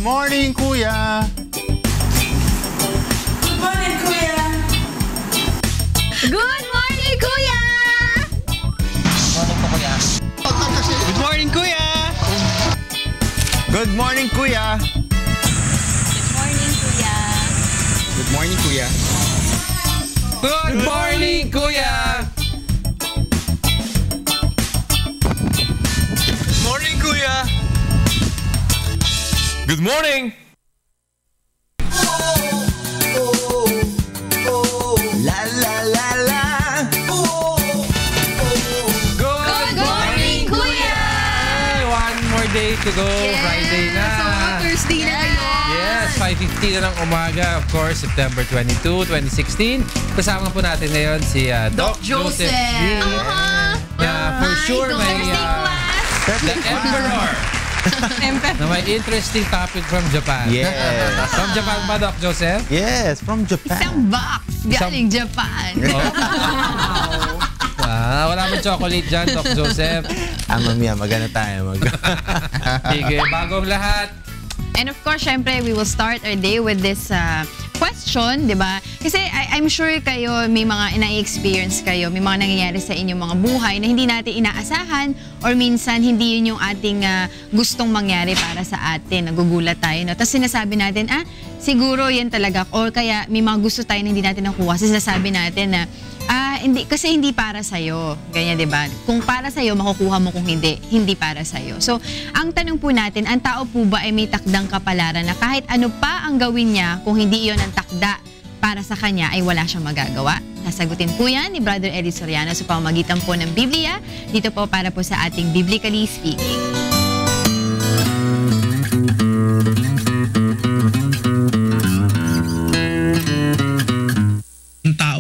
morning, Kuya! Good morning, Kuya! Good morning, Kuya! Morning po, Kuya. Good morning, Kuya! Good morning, Kuya! Good morning, Kuya. Good morning, Kuya! Good morning, Kuya. Good morning, Kuya! Good morning. La la la la! Good morning, Kuya! One more day to go. Friday na. So, Thursday na kayo. Yes, 5:50 na ng umaga. Of course, September 22, 2016. Kasama po natin ngayon si Doc Joseph. For sure, may the Emperor. Na may interesting topic from Japan. Yes. From Japan ba, Doc Joseph? Yes, from Japan. Isang box galing Japan. Wala mo chocolate dyan, Doc Joseph. Mamaya, magana tayo. Sige, bagong lahat. And of course, syempre, we will start our day with this question, di ba? Kasi I'm sure kayo, may mga ina-experience kayo, may mga nangyayari sa inyong mga buhay na hindi natin inaasahan or minsan hindi yun yung ating gustong mangyari para sa atin. Nagugulat tayo, no? Tapos sinasabi natin, siguro yan talaga. Or kaya may mga gusto tayo na hindi natin nakuha. So sinasabi natin na, hindi para sa'yo. Ganyan, di ba? Kung para sa'yo, makukuha mo. Kung hindi, hindi para sa'yo. So, ang tanong po natin, ang tao po ba ay may takdang kapalaran na kahit ano pa ang gawin niya, kung hindi iyon ang takda para sa kanya, ay wala siyang magagawa? Nasagutin po yan ni Brother Eddie Soriano sa pamamagitan po ng Biblia. Dito po para po sa ating Biblically Speaking.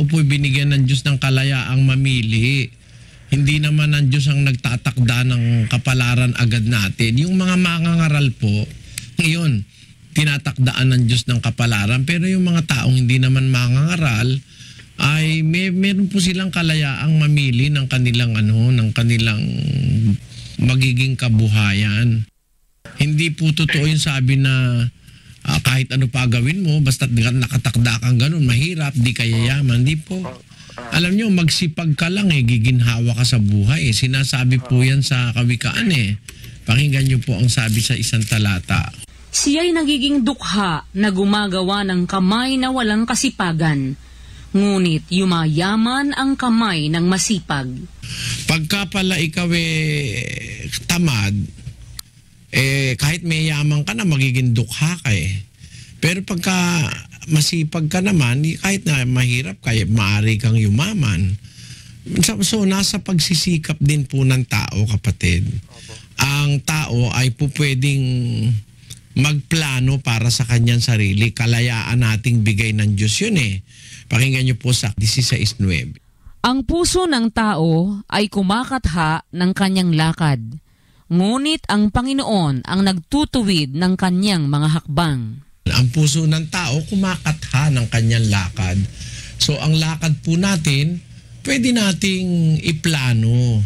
Po'y binigyan ng Diyos ng kalayaang mamili. Hindi naman ng Diyos ang nagtatakda ng kapalaran agad natin. Yung mga mangangaral po, ngayon, tinatakdaan ng Diyos ng kapalaran. Pero yung mga taong hindi naman mangangaral, ay meron po silang kalayaang mamili ng kanilang magiging kabuhayan. Hindi po totoo yung sabi na kahit ano pa gawin mo, basta nakatakda kang ganun, mahirap, di kayayaman. Di po. Alam nyo, magsipag ka lang giginhawa ka sa buhay. Sinasabi po yan sa kawikaan Pakinggan nyo po ang sabi sa isang talata. Siya'y nagiging dukha na gumagawa ng kamay na walang kasipagan. Ngunit yumayaman ang kamay ng masipag. Pagka pala ikaw tamad, kahit may yaman ka na, magiging dukha ka Pero pagka masipag ka naman, kahit na mahirap ka, maaari kang yumaman. So, nasa pagsisikap din po ng tao, kapatid. Ang tao ay po pwedeng magplano para sa kanyang sarili. Kalayaan nating bigay ng Diyos yun Pakinggan niyo po sa 16:9. Ang puso ng tao ay kumakatha ng kanyang lakad. Ngunit ang Panginoon ang nagtutuwid ng kanyang mga hakbang. Ang puso ng tao kumakatha ng kanyang lakad. So ang lakad po natin, pwede nating iplano.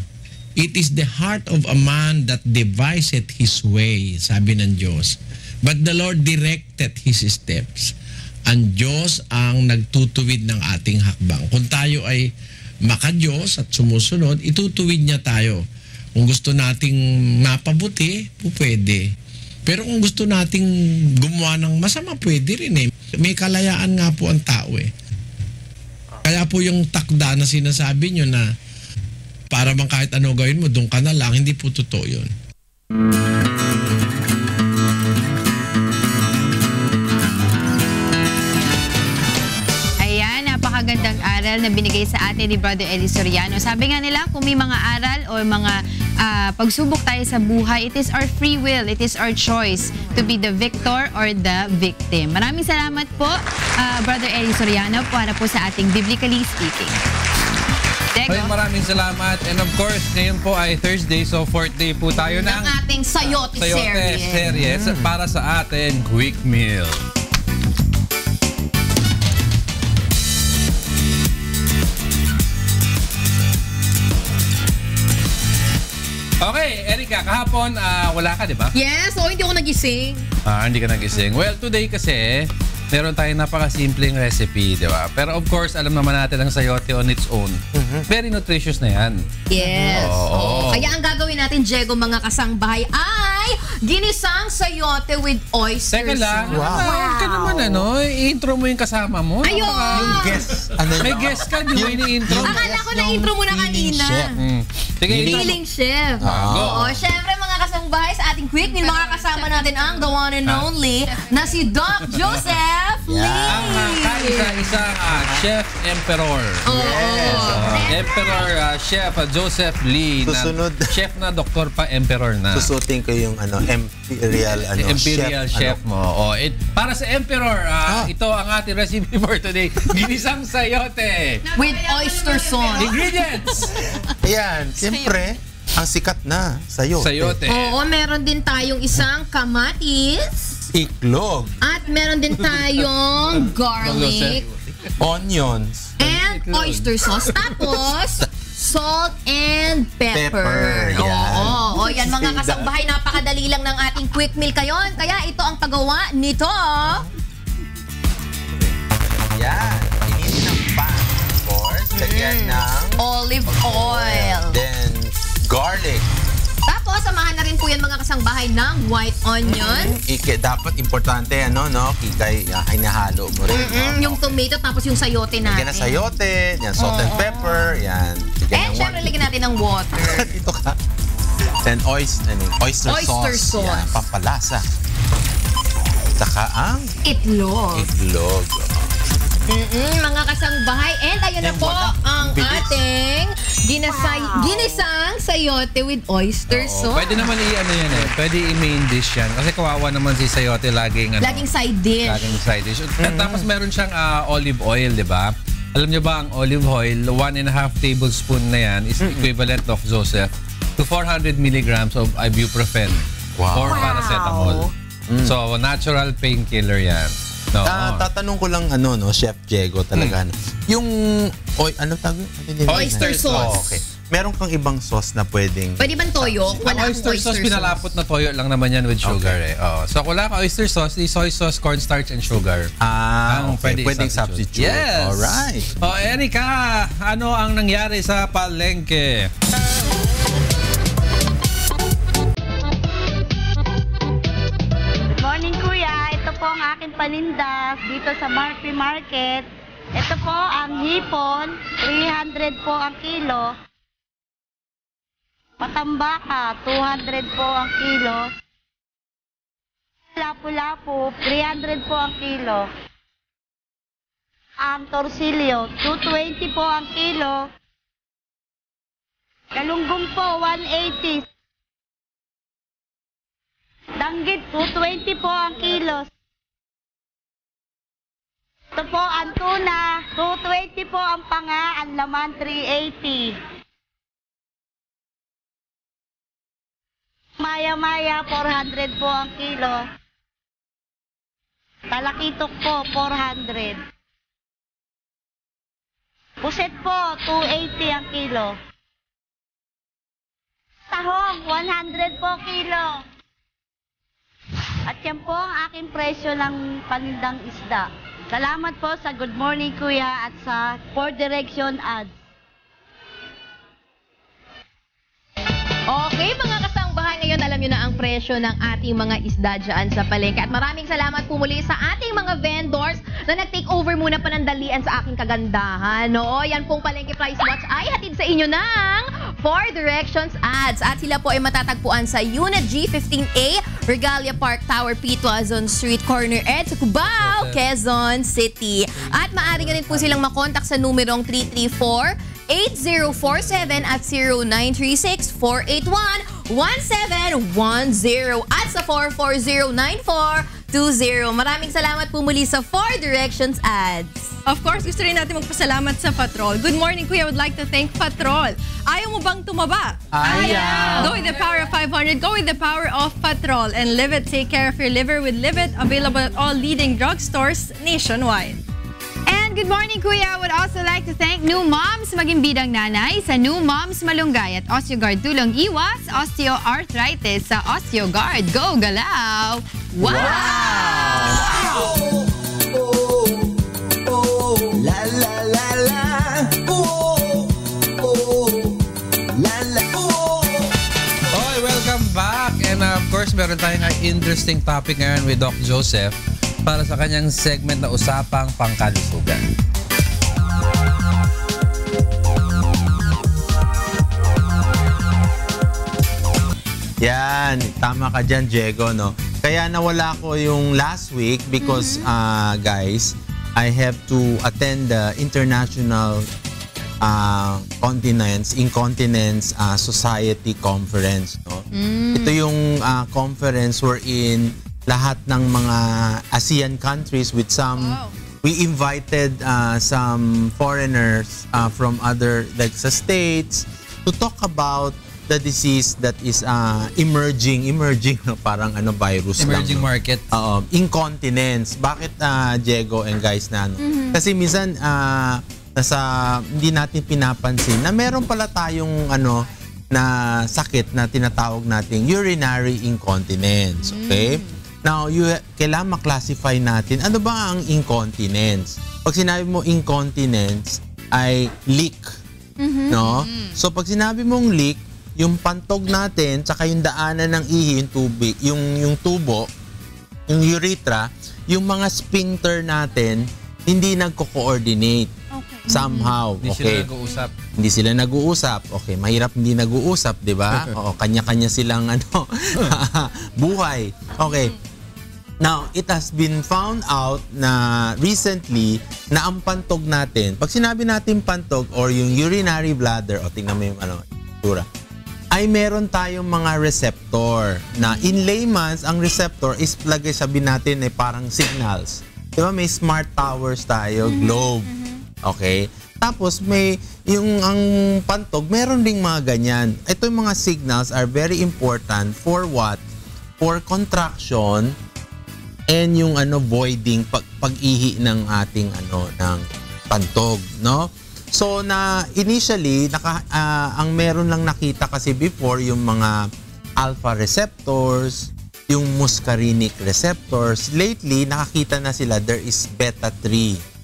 It is the heart of a man that deviseth his way, sabi ng Diyos. But the Lord directed his steps. Ang Diyos ang nagtutuwid ng ating hakbang. Kung tayo ay maka-Diyos at sumusunod, itutuwid niya tayo. Kung gusto nating mapabuti, pwede. Pero kung gusto nating gumawa ng masama, pwede rin May kalayaan nga po ang tao Kaya po yung takda na sinasabi nyo na para bang kahit ano gawin mo, doon ka na lang, hindi po totoo yun. Napakagandang aral na binigay sa atin ni Brother Eddie Soriano. Sabi nga nila, kung may mga aral o mga pagsubok tayo sa buhay, it is our free will, it is our choice to be the victor or the victim. Maraming salamat po, Brother Eddie Soriano, para po sa ating Biblically Speaking. Maraming salamat. And of course, ngayon po ay Thursday, so 4th day po tayo ng ating Sayote series para sa ating Quick Meal. Okay, Erica, kahapon kahapon, wala ka, di ba? Yes, hindi ako nagising. Hindi ka nagising. Well, today kasi, meron tayong napakasimpleng recipe, di ba? Pero of course, alam naman natin ang sayote on its own. Very nutritious na yan. Yes. Oo. Kaya ang gagawin natin, Diego, mga kasangbahay, ay ginisang sayote with oyster Teka lang, sauce. huwag ka naman i-intro mo yung kasama mo. Ayun! Yung guest, May guest ka, di mo ini-intro. Akala ko na-intro mo na kanina. Sige, Feeling chef. go. Oo, syempre mga kasangbahay sa ating quick meal, makakasama natin ang the one and only na si Doc Joseph Lee. Ang kaisa-isang Chef Emperor. Emperor Chef Joseph Lee. Susunod. Chef na, doktor pa, Emperor na. Susutin ko yung Imperial chef mo. Para sa Emperor, ito ang ating recipe for today. Ginisang sayote. With oyster sauce. Ingredients. Ayan, siyempre, ang sikat na sayote. Sayote. Oo, meron din tayong isang kamatis. Iklog. At meron din tayong garlic. Onions. And oyster sauce. Tapos, salt and pepper. Pepper, yan. Oo, yan mga kasangbahay. Napakadali lang ng ating quick meal kayon. Kaya ito ang paggawa nito. Yan. Initin ng pan. Of course. Lagyan ng Olive oil. then garlic. Tapos, samahan na rin po yan mga kasangbahay ng white onion. Dapat importante, Kikay, inahalo mo rin. Yung tomato, tapos yung sayote natin. Lagyan ng sayote, yan, salt and pepper, yan. And syempre, lagyan natin ng water. Dito ka. Then oyster sauce. Yan, pampalasa. Saka ang Itlog. itlog. Mga kasangbahay. And ayun na po ang ating ginisang sayote with oyster sauce. Pwede naman yan Pwede i-main dish yan. Kasi kawawa naman si sayote laging Side dish. laging side dish. At tapos meron siyang olive oil, di ba? Alam niyo ba ang olive oil, 1.5 tablespoon na yan is equivalent of Joseph to 400 milligrams of ibuprofen or paracetamol. So, natural painkiller yan. No. Tatanong ko lang Chef Diego talaga. Yung Oyster sauce. Okay. Meron kang ibang sauce na pwedeng Pwede bang toyo? Wala Ang oyster sauce, pinalapot na toyo lang naman yan with sugar So, kung wala ka oyster sauce, soy sauce, cornstarch, and sugar. okay. Pwede Pwedeng substitute. Yes. Alright. Erika, ano ang nangyari sa palengke? Morning kuya, ito po ang aking paninda dito sa Marfi Market. Ito po ang hipon, 300 po ang kilo. Patambaka, 200 po ang kilo. Lapu-lapu, 300 po ang kilo. Ang torsilyo, 220 po ang kilo. Galunggong po, 180. Danggit, 220 po ang kilo. Ito po ang tuna, 220 po ang panga, ang laman 380. Maya-maya, 400 po ang kilo. Talakitok po, 400. Puset po, 280 ang kilo. Tahong, 100 po kilo. At yan po ang aking presyo ng panindang isda. Salamat po sa Good Morning Kuya at sa 4 Direction Ads. Okay, mga kasangbahay, ngayon alam nyo na ang presyo ng ating mga isda dyan sa palengke. At maraming salamat po muli sa ating mga vendors na nag-take over muna panandalian sa aking kagandahan. No? Yan pong Palengke Price Watch ay hatid sa inyo ng 4 Directions Ads. At sila po ay matatagpuan sa Unit G15A, Regalia Park Tower, P. Tuazon Street, Corner Ed, sa Cubao, Quezon City. At maaari nyo rin po silang makontak sa numerong 334-8047 at 0936-481-1710 at sa 4409420. Maraming salamat po muli sa 4 Directions Ads. Of course, gusto rin natin magpasalamat sa Patrol. Good morning, Kuya. I would like to thank Patrol. Ayaw mo bang tumaba? Ayaw! Go with the power of 500. Go with the power of Patrol. And Live It. Take care of your liver with Live It. Available at all leading drugstores nationwide. And good morning, Kuya. I would also like to thank New Moms, maging bidang nanay sa New Moms Malunggay at OsteoGuard Tulong Iwas, Osteoarthritis sa OsteoGuard. Go, galaw! Wow! La la la la. La la. Okay, welcome back. And of course, meron tayong interesting topic ngayon with Doc Joseph para sa kanyang segment na Usapang Pangkalusugan. Yan, tama ka dyan, Diego, no? Kaya nawala ko yung last week because, guys, I have to attend the International Incontinence Society Conference, no? Ito yung conference wherein lahat ng mga ASEAN countries with some, we invited some foreigners from other, like sa States, to talk about the disease that is emerging, no? Parang virus Emerging lang. No? market. Incontinence. Bakit, Diego and guys na, no? Kasi minsan, hindi natin pinapansin na meron pala tayong na sakit na tinatawag nating urinary incontinence. Okay? Now, kailangan maklasify natin ano ba ang incontinence. Pag sinabi mo incontinence ay leak. No? So pag sinabi mong leak, yung pantog natin tsaka yung daanan ng ihi, yung tubig, yung tubo, yung urethra, yung mga sphincter natin hindi nagko-coordinate. Somehow. Hindi sila nag-uusap. Hindi sila nag-uusap. Okay, mahirap hindi nag-uusap, 'di ba? Oo, kanya-kanya silang buhay. Okay. Now, it has been found out na recently na ang pantog natin, pag sinabi natin pantog or yung urinary bladder, tingnan mo yung itsura, ay meron tayong mga receptor na in layman's, ang receptor is sabi natin ay parang signals. Diba may smart towers tayo, globe. Okay? Tapos may ang pantog, meron ding mga ganyan. Ito yung mga signals are very important for what? For contraction and yung voiding pag-ihi ng ating ng pantog, no? So na initially ang meron lang nakita kasi before yung mga alpha receptors, yung muscarinic receptors. Lately nakakita na sila there is beta 3.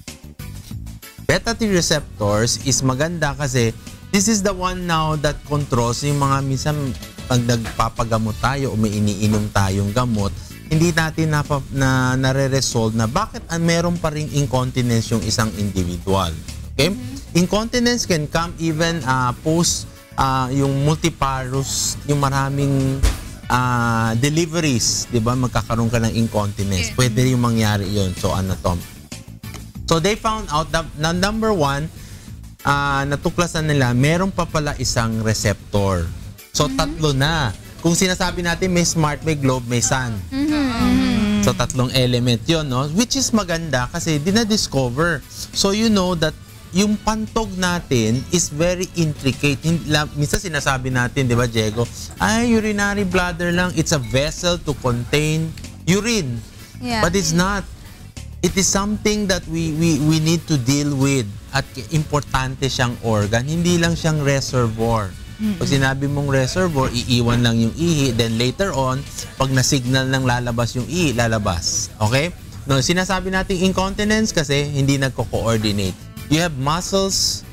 Beta 3 receptors is maganda kasi this is the one now that controls yung mga minsan pag nagpapagamot tayo o may iniinom tayong gamot, hindi natin nare-resolve na bakit meron pa ring incontinence yung isang individual. Okay? Incontinence can come even post yung multiparous, yung maraming deliveries, 'di ba? Magkakaroon ka ng incontinence. Pwede yung mangyari 'yon. So So they found out that number one, natuklasan nila, meron pa pala isang receptor. So tatlo na. Kung sinasabi natin may smart, may globe, may sun. So tatlong element 'yon, no? Which is maganda kasi dinadiscover. So you know that yung pantog natin is very intricate. Minsan sinasabi natin, di ba, Diego? Urinary bladder lang. It's a vessel to contain urine. Yeah. But it's not. It is something that we need to deal with. At importante siyang organ. Hindi lang siyang reservoir. Pag sinabi mong reservoir, iiwan lang yung ihi. Then later on, pag na-signal ng lalabas yung ihi, lalabas. Okay? No, sinasabi natin incontinence kasi hindi nagko-coordinate. You have muscles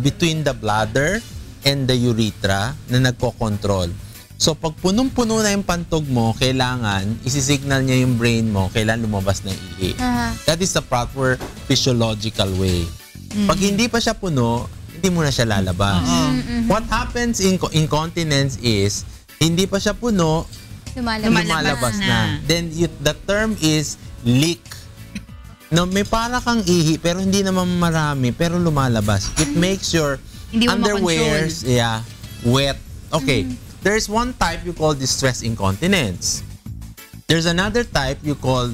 between the bladder and the urethra na nagko-control. So, pag punong-puno na yung pantog mo, kailangan, isisignal niya yung brain mo, kailangan lumabas ng ihi. That is the proper physiological way. Pag hindi pa siya puno, hindi mo na siya lalabas. What happens in incontinence is, hindi pa siya puno, lumalabas na. Then, the term is leak. No, may para kang ihi pero hindi naman marami pero lumalabas. It makes your underwears wet. Okay. There's one type you call distress incontinence. There's another type you call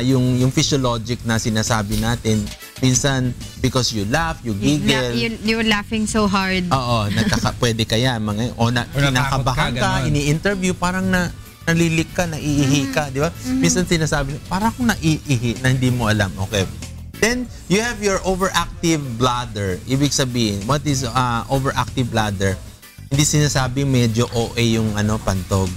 yung physiologic na sinasabi natin. Minsan because you laugh, you giggle. You're laughing so hard. Oo, pwede kaya kinakabahan ka, ini-interview parang nalilik ka, naiihi ka, di ba? Minsan sinasabi, parang akong naiihi na hindi mo alam. Okay. Then, you have your overactive bladder. Ibig sabihin, what is overactive bladder? Hindi sinasabing medyo OA yung pantog.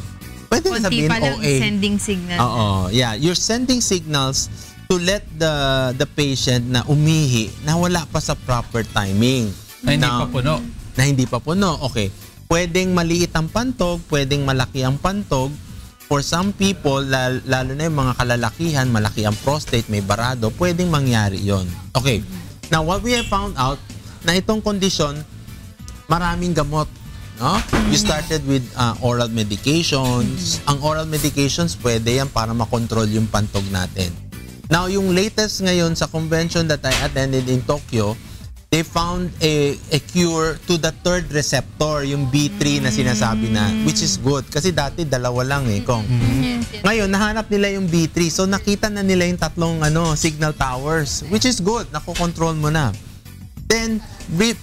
Pwede na Konti sabihin pa lang OA. sending signal. Oo, yeah. You're sending signals to let the patient na umihi na wala pa sa proper timing. Na hindi pa puno. Na hindi pa puno. Okay. Pwedeng maliit ang pantog, pwedeng malaki ang pantog. For some people, lalo na yung mga kalalakihan, malaki ang prostate, may barado, pwedeng mangyari yon. Okay. Now, what we have found out, na itong kondisyon, maraming gamot. No? You started with oral medications. Ang oral medications, pwede yan para makontrol yung pantog natin. Now, yung latest ngayon sa convention that I attended in Tokyo, they found a cure to the third receptor, yung B3 na sinasabi na, which is good. Kasi dati dalawa lang Kong. Ngayon, nahanap nila yung B3. So, nakita na nila yung tatlong signal towers, which is good. Nakokontrol mo na. Then,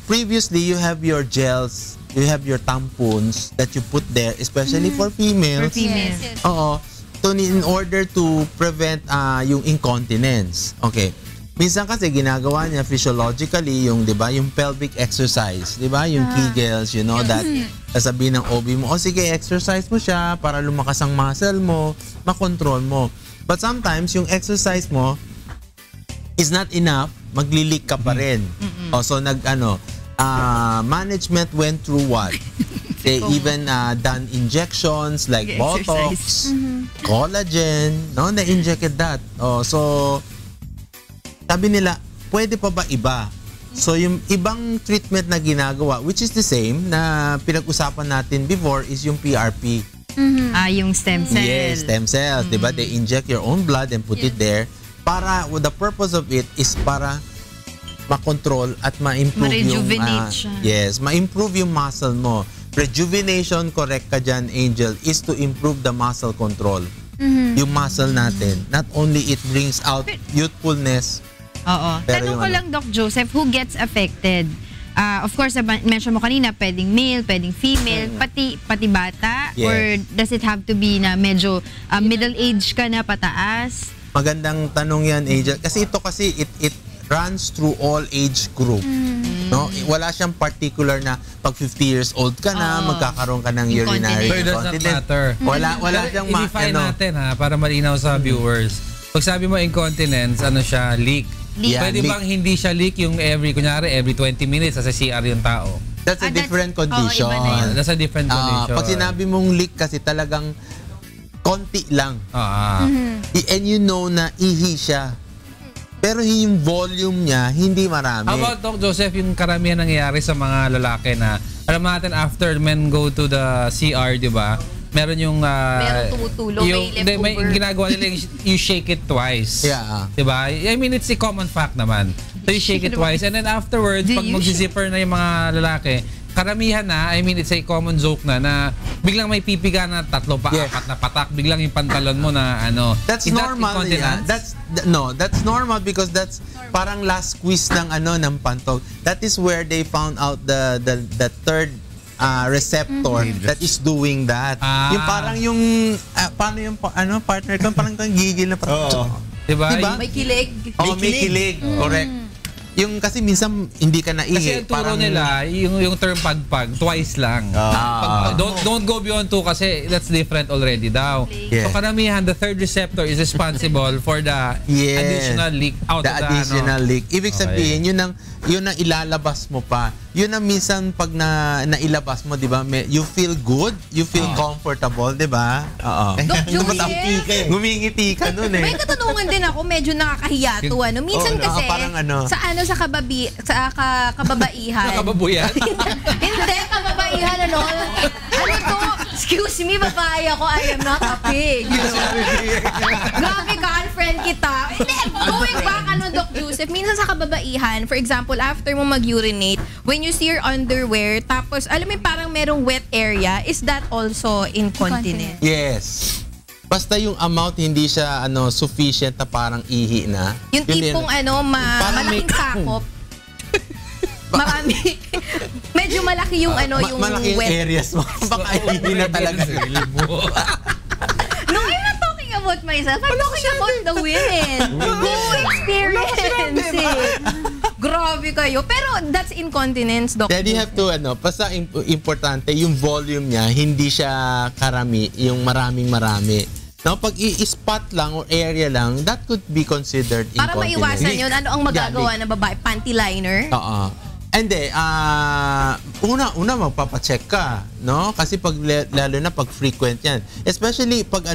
previously, you have your gels, you have your tampons that you put there, especially for females. For females. Oo. So, in order to prevent yung incontinence. Okay. Minsan kasi ginagawa niya physiologically yung, 'di ba, yung pelvic exercise, 'di ba? Yung Kegels, you know, that sasabihin ng OB mo, sige, exercise mo siya para lumakas ang muscle mo, makontrol mo. But sometimes yung exercise mo is not enough, magli-leak ka pa rin. So management went through what? They even done injections like Botox, collagen, no? They injected that. So sabi nila, pwede pa ba iba? So yung ibang treatment na ginagawa, which is the same na pinag-usapan natin before, is yung PRP. Yung stem cell. Yes, stem cells. Diba? They inject your own blood and put it there. Para, the purpose of it is para makontrol at ma-improve yung... Ma-rejuvenate siya. Yes, ma-improve yung muscle mo. Rejuvenation, correct ka dyan, Angel, is to improve the muscle control. Yung muscle natin. Not only it brings out youthfulness. Oo. Tanong ko lang, Doc Joseph, who gets affected? Of course, mention mo kanina, pwedeng male, pwedeng female, pati bata? Yes. Or does it have to be na medyo middle age ka na pataas? Magandang tanong yan, Angel. Kasi ito it runs through all age group. No? Wala siyang particular na pag 50 years old ka na, magkakaroon ka ng urinary But it does not matter. Wala siyang i-define natin para malinaw sa viewers. Pag sabi mo incontinence, siya? Leak. Yeah, Pwede leak. bang hindi siya leak yung every 20 minutes sa CR yung tao? That's a different condition. iba na yun. That's a different condition. Pag sinabi mong leak kasi talagang konti lang. And you know na ihi siya. Pero yung volume niya, hindi marami. How about, Doc Joseph, yung karamihan nangyayari sa mga lalaki na, alam natin after men go to the CR, di ba? Meron yung... Meron tumutulo, may leftover. Ginagawa nila yung you shake it twice. Yeah. Di ba? I mean, it's a common fact naman. So you shake it twice and then afterwards, pag mag-zipper na yung mga lalaki, karamihan na, I mean, it's a common joke na biglang may pipiga na 3 pa, 4 na patak, biglang yung pantalon mo na That's is normal. that That's normal because that's parang last squeeze ng ng pantog. That is where they found out the third receptor that is doing that. Yung parang yung paano yung partner ko parang gigil na parang. Diba? May kilig. May kilig. Correct. Yung kasi minsan hindi ka naihi. Kasi ang turo nila, yung term pagpag, twice lang. Don't go beyond 2 kasi that's different already daw. Yeah. So karamihan, the third receptor is responsible for the additional leak out the of the additional leak. Ibig sabihin, yun ang ilalabas mo pa. Yun ang minsan pag nailabas mo, di ba, you feel good, you feel comfortable, di ba? Oo. Doc Joseph, Ngumingiti ka nun may katanungan din ako, medyo nakakahiya to. Minsan kasi, parang sa kababaihan. Nakababuyan? Hindi, kababaihan, ano to? Excuse me, babae ako, I am not a pig. Grabe ka, unfriend kita. Hindi, going back, Doc Joseph, minsan sa kababaihan, for example, after mo mag-urinate, when you see your underwear, tapos, alam mo, parang merong wet area, is that also incontinent? Yes. Basta yung amount hindi siya sufficient na parang ihi na. Yung tipong malaking sakop. Marami. Medyo malaki yung yung malaki yung wet areas mo. Baka ihi na talaga. No, I'm not talking about myself. I'm talking about the women who experience grabe kayo. Pero that's incontinence, Doc. Then you have to, basta importante, yung volume niya, hindi siya karami, yung maraming-marami. No, pag i-spot lang or area lang, that could be considered Para incontinence. maiwasan yun, ano ang magagawa ng babae? Panty liner? Oo. Hindi, una magpapacheck ka, no? Kasi lalo na pag frequent yan. Especially pag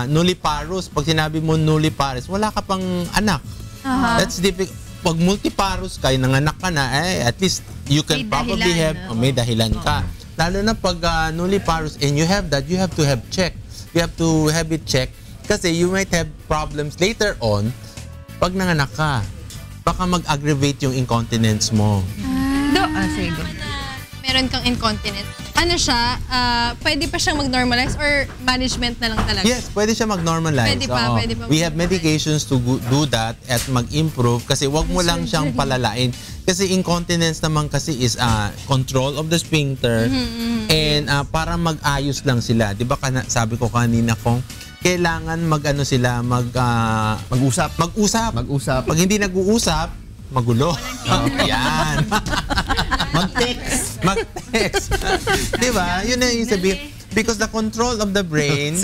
nulliparous, pag sinabi mo nulliparous, wala ka pang anak. That's difficult. Pag multiparous ka, nanganak ka na, at least you can probably have, may dahilan ka. Lalo na pag nulliparous and you have that, you have to have check. You have to have it checked kasi you might have problems later on pag nanganak ka. Baka mag-aggravate yung incontinence mo. Sige. Meron kang incontinence. Ano siya, pwede pa siyang mag-normalize or management na lang talaga? Yes, pwede siya mag-normalize. Pwede pa. We have medications to do that at mag-improve kasi wag mo lang siyang palalain. Kasi incontinence naman kasi is control of the sphincter and para mag-ayos lang sila. Di ba sabi ko kanina kung kailangan mag-usap. Pag hindi nag-uusap, magulo. Yan. Mag-text. Diba? Yun na yung sabihin. Because the control of the brain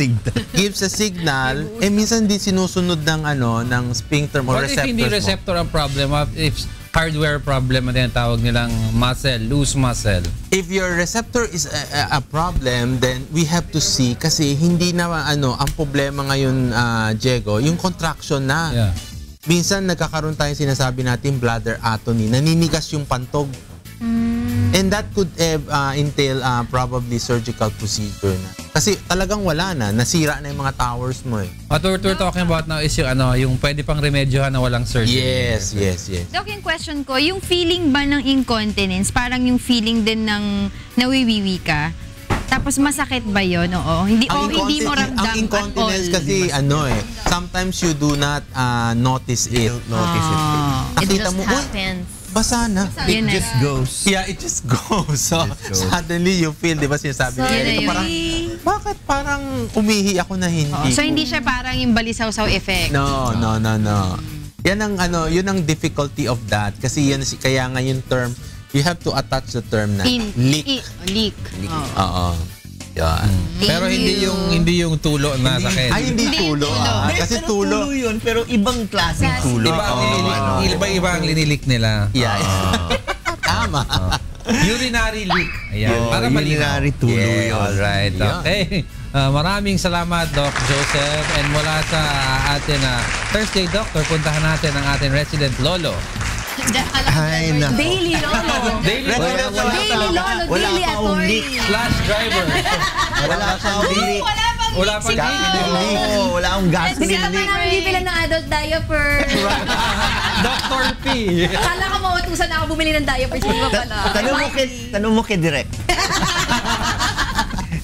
gives a signal, minsan di sinusunod ng sphincter mo, What receptors if hindi receptor ang problem? If hardware problem na tawag nilang muscle, loose muscle? If your receptor is a problem, then we have to see kasi hindi na ang problema ngayon, Diego, yung contraction na. Yeah. Minsan nagkakaroon tayong sinasabi natin bladder atony, naninigas yung pantog. And that could entail probably surgical procedure na. Kasi talagang wala na, nasira na yung mga towers mo eh. What we're talking about now is yung pwede pang remedyohan na walang surgery. Yes. Doc, yung question ko, yung feeling ba ng incontinence, parang yung feeling din ng nawiwiwi ka? Tapos masakit ba yun? Oo. Hindi mo ramdam ang incontinence at all. kasi sometimes you do not notice it. It Nakita just mo, happens. basa na. It just goes. Yeah, it just goes. So, suddenly you feel, di ba sinasabi Sorry. parang, bakit parang umihi ako na hindi? So hindi siya parang yung balisaw-saw effect? No. Yan ang yun ang difficulty of that kasi kaya nga yung term, you have to attach the term na leak. Leak. Oo. Yan. Pero hindi yung tulo na sakit. Ay, hindi tulo. Kasi tulo yun, pero ibang klaseng tulo. Iba ang linilik nila. Yeah. Tama. Urinary leak. Ayan. Para urinary tulo yun. Alright. Okay. Maraming salamat, Doc Joseph. And mula sa atin Thursday Doctor, puntahan natin ang ating resident Lolo. Ay, nako. Daily Lolo. Daily Lolo. Daily attorney. Slash driver. Wala pang leak. Wala pang leak. Wala akong gas Kasi leak. naman namin bibila ng adult diaper. Dr. P. Kala ka mautusan na ako bumili ng diapers. Di ba pala? Tanong mo kay Direk.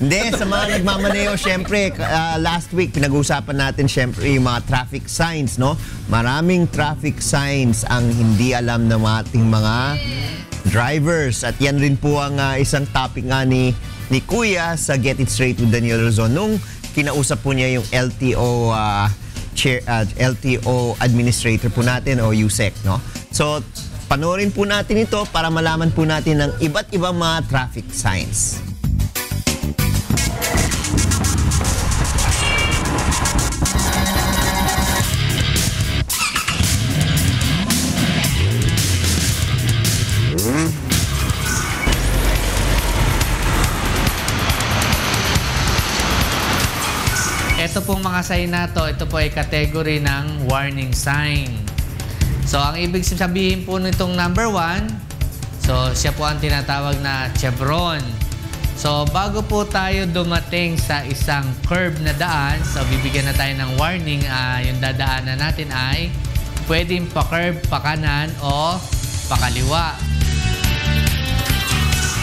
Hindi, sa mga nagmamaneho, syempre, last week, pinag-uusapan natin, syempre, yung mga traffic signs, no? Maraming traffic signs ang hindi alam ng ating mga drivers. At yan rin po ang isang topic nga ni Kuya sa Get It Straight with Daniel Luzon. Nung kinausap po niya yung LTO LTO administrator po natin o USEC, no? So, panoorin po natin ito para malaman po natin ng iba't ibang mga traffic signs. Ito pong mga sign na to, ito po ay category ng warning sign. So, ang ibig sabihin po nitong number 1, so siya po ang tinatawag na chevron. So, bago po tayo dumating sa isang curve na daan, so bibigyan na tayo ng warning, yung dadaanan natin ay pwedeng pa-curve, pa-kanan o pa-kaliwa.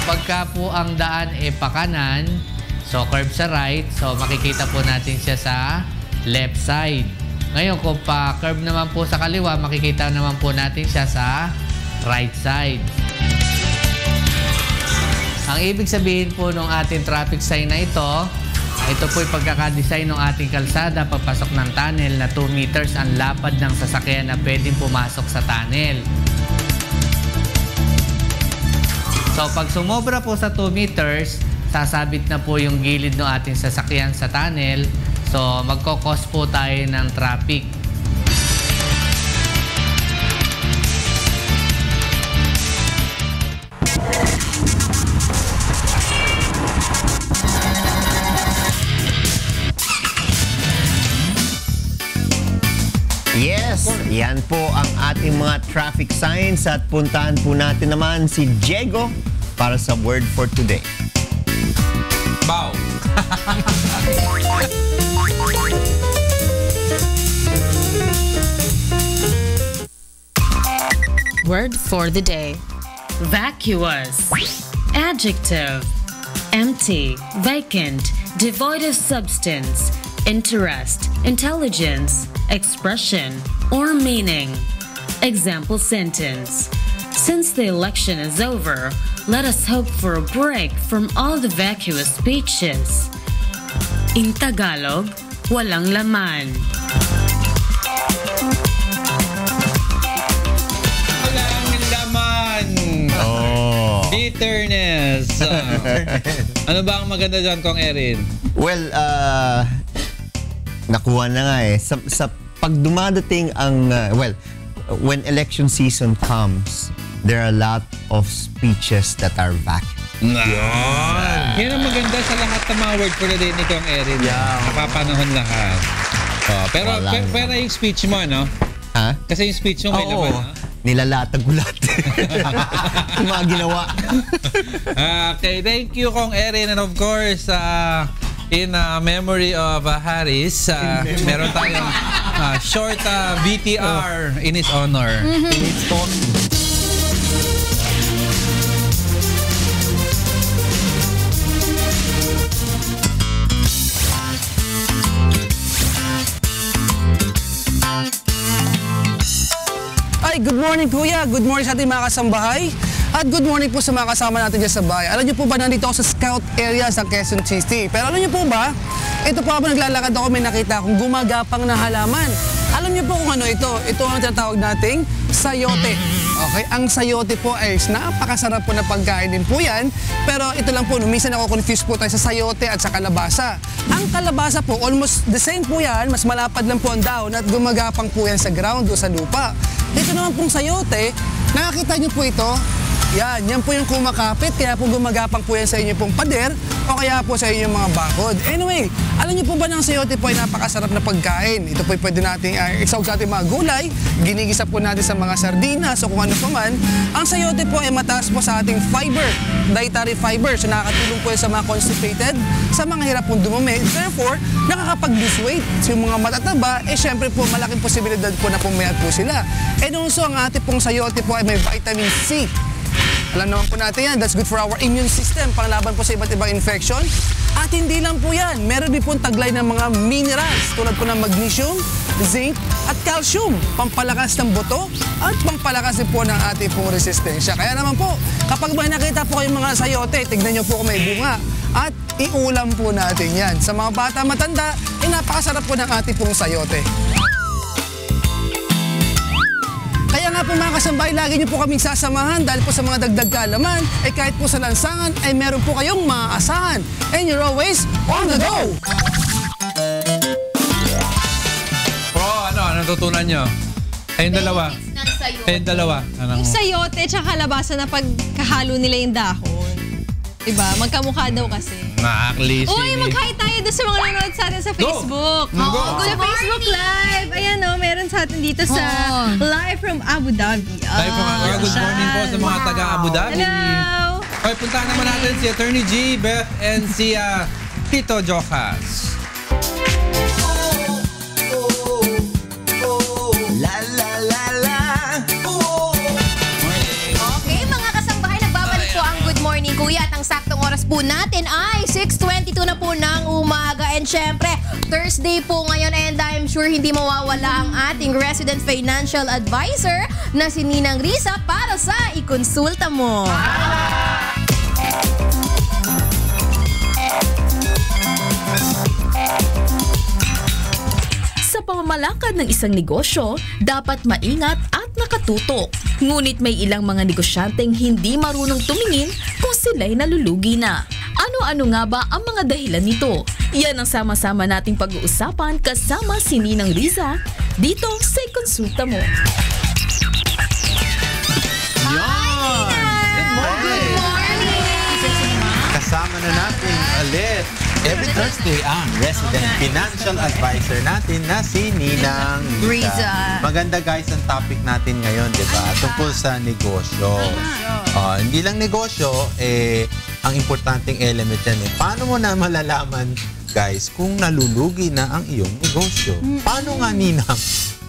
Pagka po ang daan ay pa-kanan, so curve sa right, so makikita po natin siya sa left side. Ngayon, kung pa-curve naman po sa kaliwa, makikita naman po natin siya sa right side. Ang ibig sabihin po ng ating traffic sign na ito po yung pagkakadesign ng ating kalsada pagpasok ng tunnel na 2 meters ang lapad ng sasakyan na pwedeng pumasok sa tunnel. So pag sumobra po sa 2 meters, sasabit na po yung gilid ng ating sasakyan sa tunnel. So magkokos po tayo ng traffic. Yes, yan po ang ating mga traffic signs at puntahan po natin naman si Diego para sa word for today. Bow. Word for the day. Vacuous. Adjective. Empty, vacant, devoid of substance, interest, intelligence, expression, or meaning. Example sentence. Since the election is over, let us hope for a break from all the vacuous speeches. In Tagalog, walang laman. Walang laman. Bitterness. Ano ba ang maganda dyan, Kong Erin? Well, nakuha na nga eh. Sa pag dumadating ang, when election season comes, there are a lot of speeches that are vacuous. Yan ang maganda sa lahat ng mga word for the day ni Kong Erin. Napapanahon lahat. Pero yung speech mo, no? Ha? Kasi yung speech mo may laman, ha? Nilalatag ko lahat. Yung mga ginawa. Okay, thank you, Kong Erin. And of course, in memory of Harris, meron tayong short VTR in his honor. In his honor. Ay, good morning kuya, good morning sa ating mga kasambahay, at good morning po sa mga kasama natin dyan sa bahay. Alam niyo po ba, nandito ako sa scout area sa Quezon City. Pero alam niyo po ba, ito po habang naglalakad ako, may nakita akong gumagapang na halaman. Alam niyo po kung ano ito? Ito ang tinatawag nating sayote. Okay, ang sayote po ay napakasarap po na pagkain din po yan. Pero ito lang po, minsan ako confused po tayo sa sayote at sa kalabasa. Ang kalabasa po, almost the same po yan, mas malapad lang po ang dahon at gumagapang po yan sa ground o sa lupa. Ito naman pong sayote, nakakita niyo po ito? Yan po yung kumakapit, kaya po gumagapang po yan sa inyo pong pader o kaya po sa inyong mga bakod. Anyway, alam niyo po ba ng sayote po ay napakasarap na pagkain? Ito po ay pwede natin isawag sa ating mga gulay, ginigisa po natin sa mga sardinas o kung ano pa man. Ang sayote po ay mataas po sa ating fiber, dietary fiber. So nakakatulong po yan sa mga constipated, sa mga hirap pong dumumi. Therefore, nakakapag-lose weight. So yung mga matataba, syempre po malaking posibilidad po na pumayat po sila. And also, ang ating pong sayote po ay may vitamin C. Alam naman po natin yan, that's good for our immune system, panglaban po sa iba't ibang infection. At hindi lang po yan, meron din po taglay ng mga minerals tulad po ng magnesium, zinc, at calcium, pampalakas ng buto at pampalakas din po ng ating pong resistensya. Kaya naman po, kapag may nakita po kayong mga sayote, tignan nyo po kung may bunga at iulam po natin yan. Sa mga bata matanda, napakasarap po ng ating pong sayote. Kaya nga po mga kasambahay, lagi niyo po kaming sasamahan dahil po sa mga dagdag kaalaman, kahit po sa lansangan ay meron po kayong maaasahan. And you're always on the go! Ano natutunan nyo? Kayong dalawa. Kayong dalawa. Yung sayote at kalabasa na pagkahalo nila yung dahon. Diba? Magkamukha daw kasi. Nakakalising. Uy, mag-hi tayo doon sa mga nanonood sa atin sa Facebook. Go! Sa Facebook Live. Ayan o, meron sa atin dito sa Live from Abu Dhabi. Live from Abu Dhabi. Good morning po sa mga taga Abu Dhabi. Hello! Okay, puntahan naman natin si Attorney G, Beth, and si Tito Jokas. La la la la. Okay, mga kasambahay, nagbabalik po ang Good Morning Kuya at ang saktong oras po natin ay 6:22 na po ng umaga. And syempre, Thursday po ngayon and I'm sure hindi mawawala ang ating resident financial advisor na si Ninang Risa para sa ikonsulta mo. Sa Sa pamamalakad ng isang negosyo, dapat maingat at nakatutok. Ngunit may ilang mga negosyanteng hindi marunong tumingin kung sila'y nalulugi na. Ano-ano nga ba ang mga dahilan nito? Yan ang sama-sama nating pag-uusapan kasama si Ninang Riza dito sa Konsulta Mo. Kasama na natin ulit every Thursday ang resident financial advisor natin na si Ninang Riza. Maganda guys ang topic natin ngayon, di ba? Tungkol sa negosyo. Hindi lang negosyo, ang importanteng element yan. Paano mo na malalaman, guys, kung nalulugi na ang iyong negosyo? Paano nga, Ninang?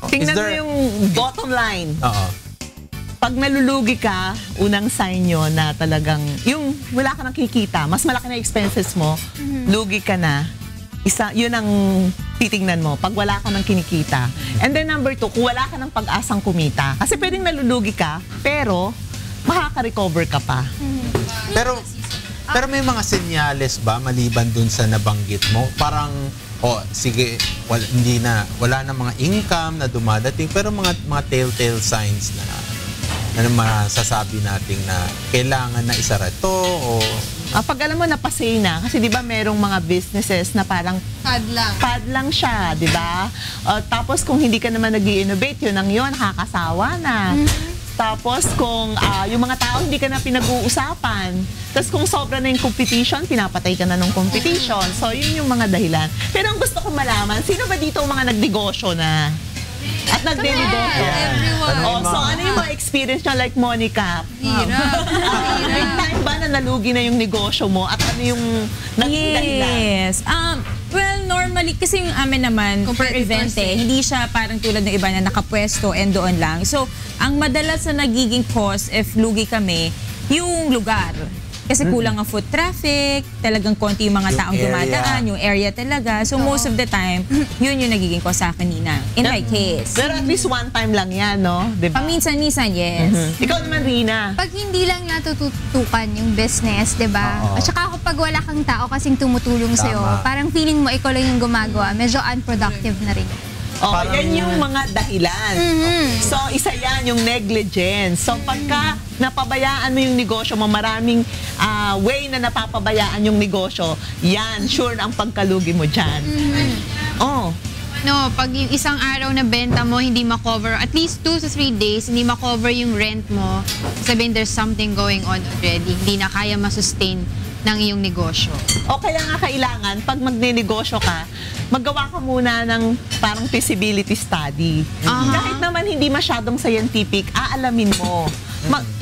Tingnan mo yung bottom line. Pag nalulugi ka, unang sign yun na talagang, yung wala ka nang kikita, mas malaki na expenses mo, lugi ka na, yun ang titingnan mo, pag wala ka nang kinikita. And then number 2, kung wala ka nang pag-asang kumita, kasi pwedeng nalulugi ka, pero makaka-recover ka pa. Pero may mga senyales ba maliban dun sa nabanggit mo? Parang, sige, wala na mga income na dumadating, pero mga telltale signs na masasabi natin na kailangan na isara ito o... pag alam mo napasay na, kasi di ba merong mga businesses na parang pad lang siya, di ba? Tapos kung hindi ka naman nag-i-innovate, yun ang yun, nakakasawa na. Tapos kung yung mga tao hindi ka na pinag-uusapan, tapos kung sobra na yung competition, pinapatay ka na ng competition. So yun yung mga dahilan. Pero ang gusto kong malaman, sino ba dito ang mga nagnegosyo na? At nagde-negosyo. So ano yung mga experience nyo like Monica? May time ba na nalugi na yung negosyo mo at ano yung naging dahilan? Yes. Well, normally, kasi yung amin naman, per event hindi siya parang tulad ng iba na nakapwesto and doon lang. So, ang madalas na nagiging cause if lugi kami, yung lugar. Kasi kulang ang foot traffic, talagang konti yung mga taong dumadaan, yung area talaga. So most of the time, yun yung nagiging cause sa akin, Nina. In my case. Pero at least one time lang yan, no? Diba? Paminsan-minsan, yes. Ikaw naman, Rina. Pag hindi lang natututukan yung business, diba? At saka kapag wala kang tao kasing tumutulong sa'yo, parang feeling mo ikaw lang yung gumagawa, medyo unproductive na rin. Yan yung mga dahilan. So, isa yan, yung negligence. So, pagka napabayaan mo yung negosyo mo, maraming way na napapabayaan yung negosyo, yan, sure ang pagkalugi mo dyan. No, pag yung isang araw na benta mo, hindi makover, at least 2 to 3 days, hindi makover yung rent mo, sabihin there's something going on already. Hindi na kaya masustain ng iyong negosyo. Kaya nga kailangan, pag magne-negosyo ka, maggawa ka muna ng parang feasibility study. Kahit naman hindi masyadong scientific, aalamin mo.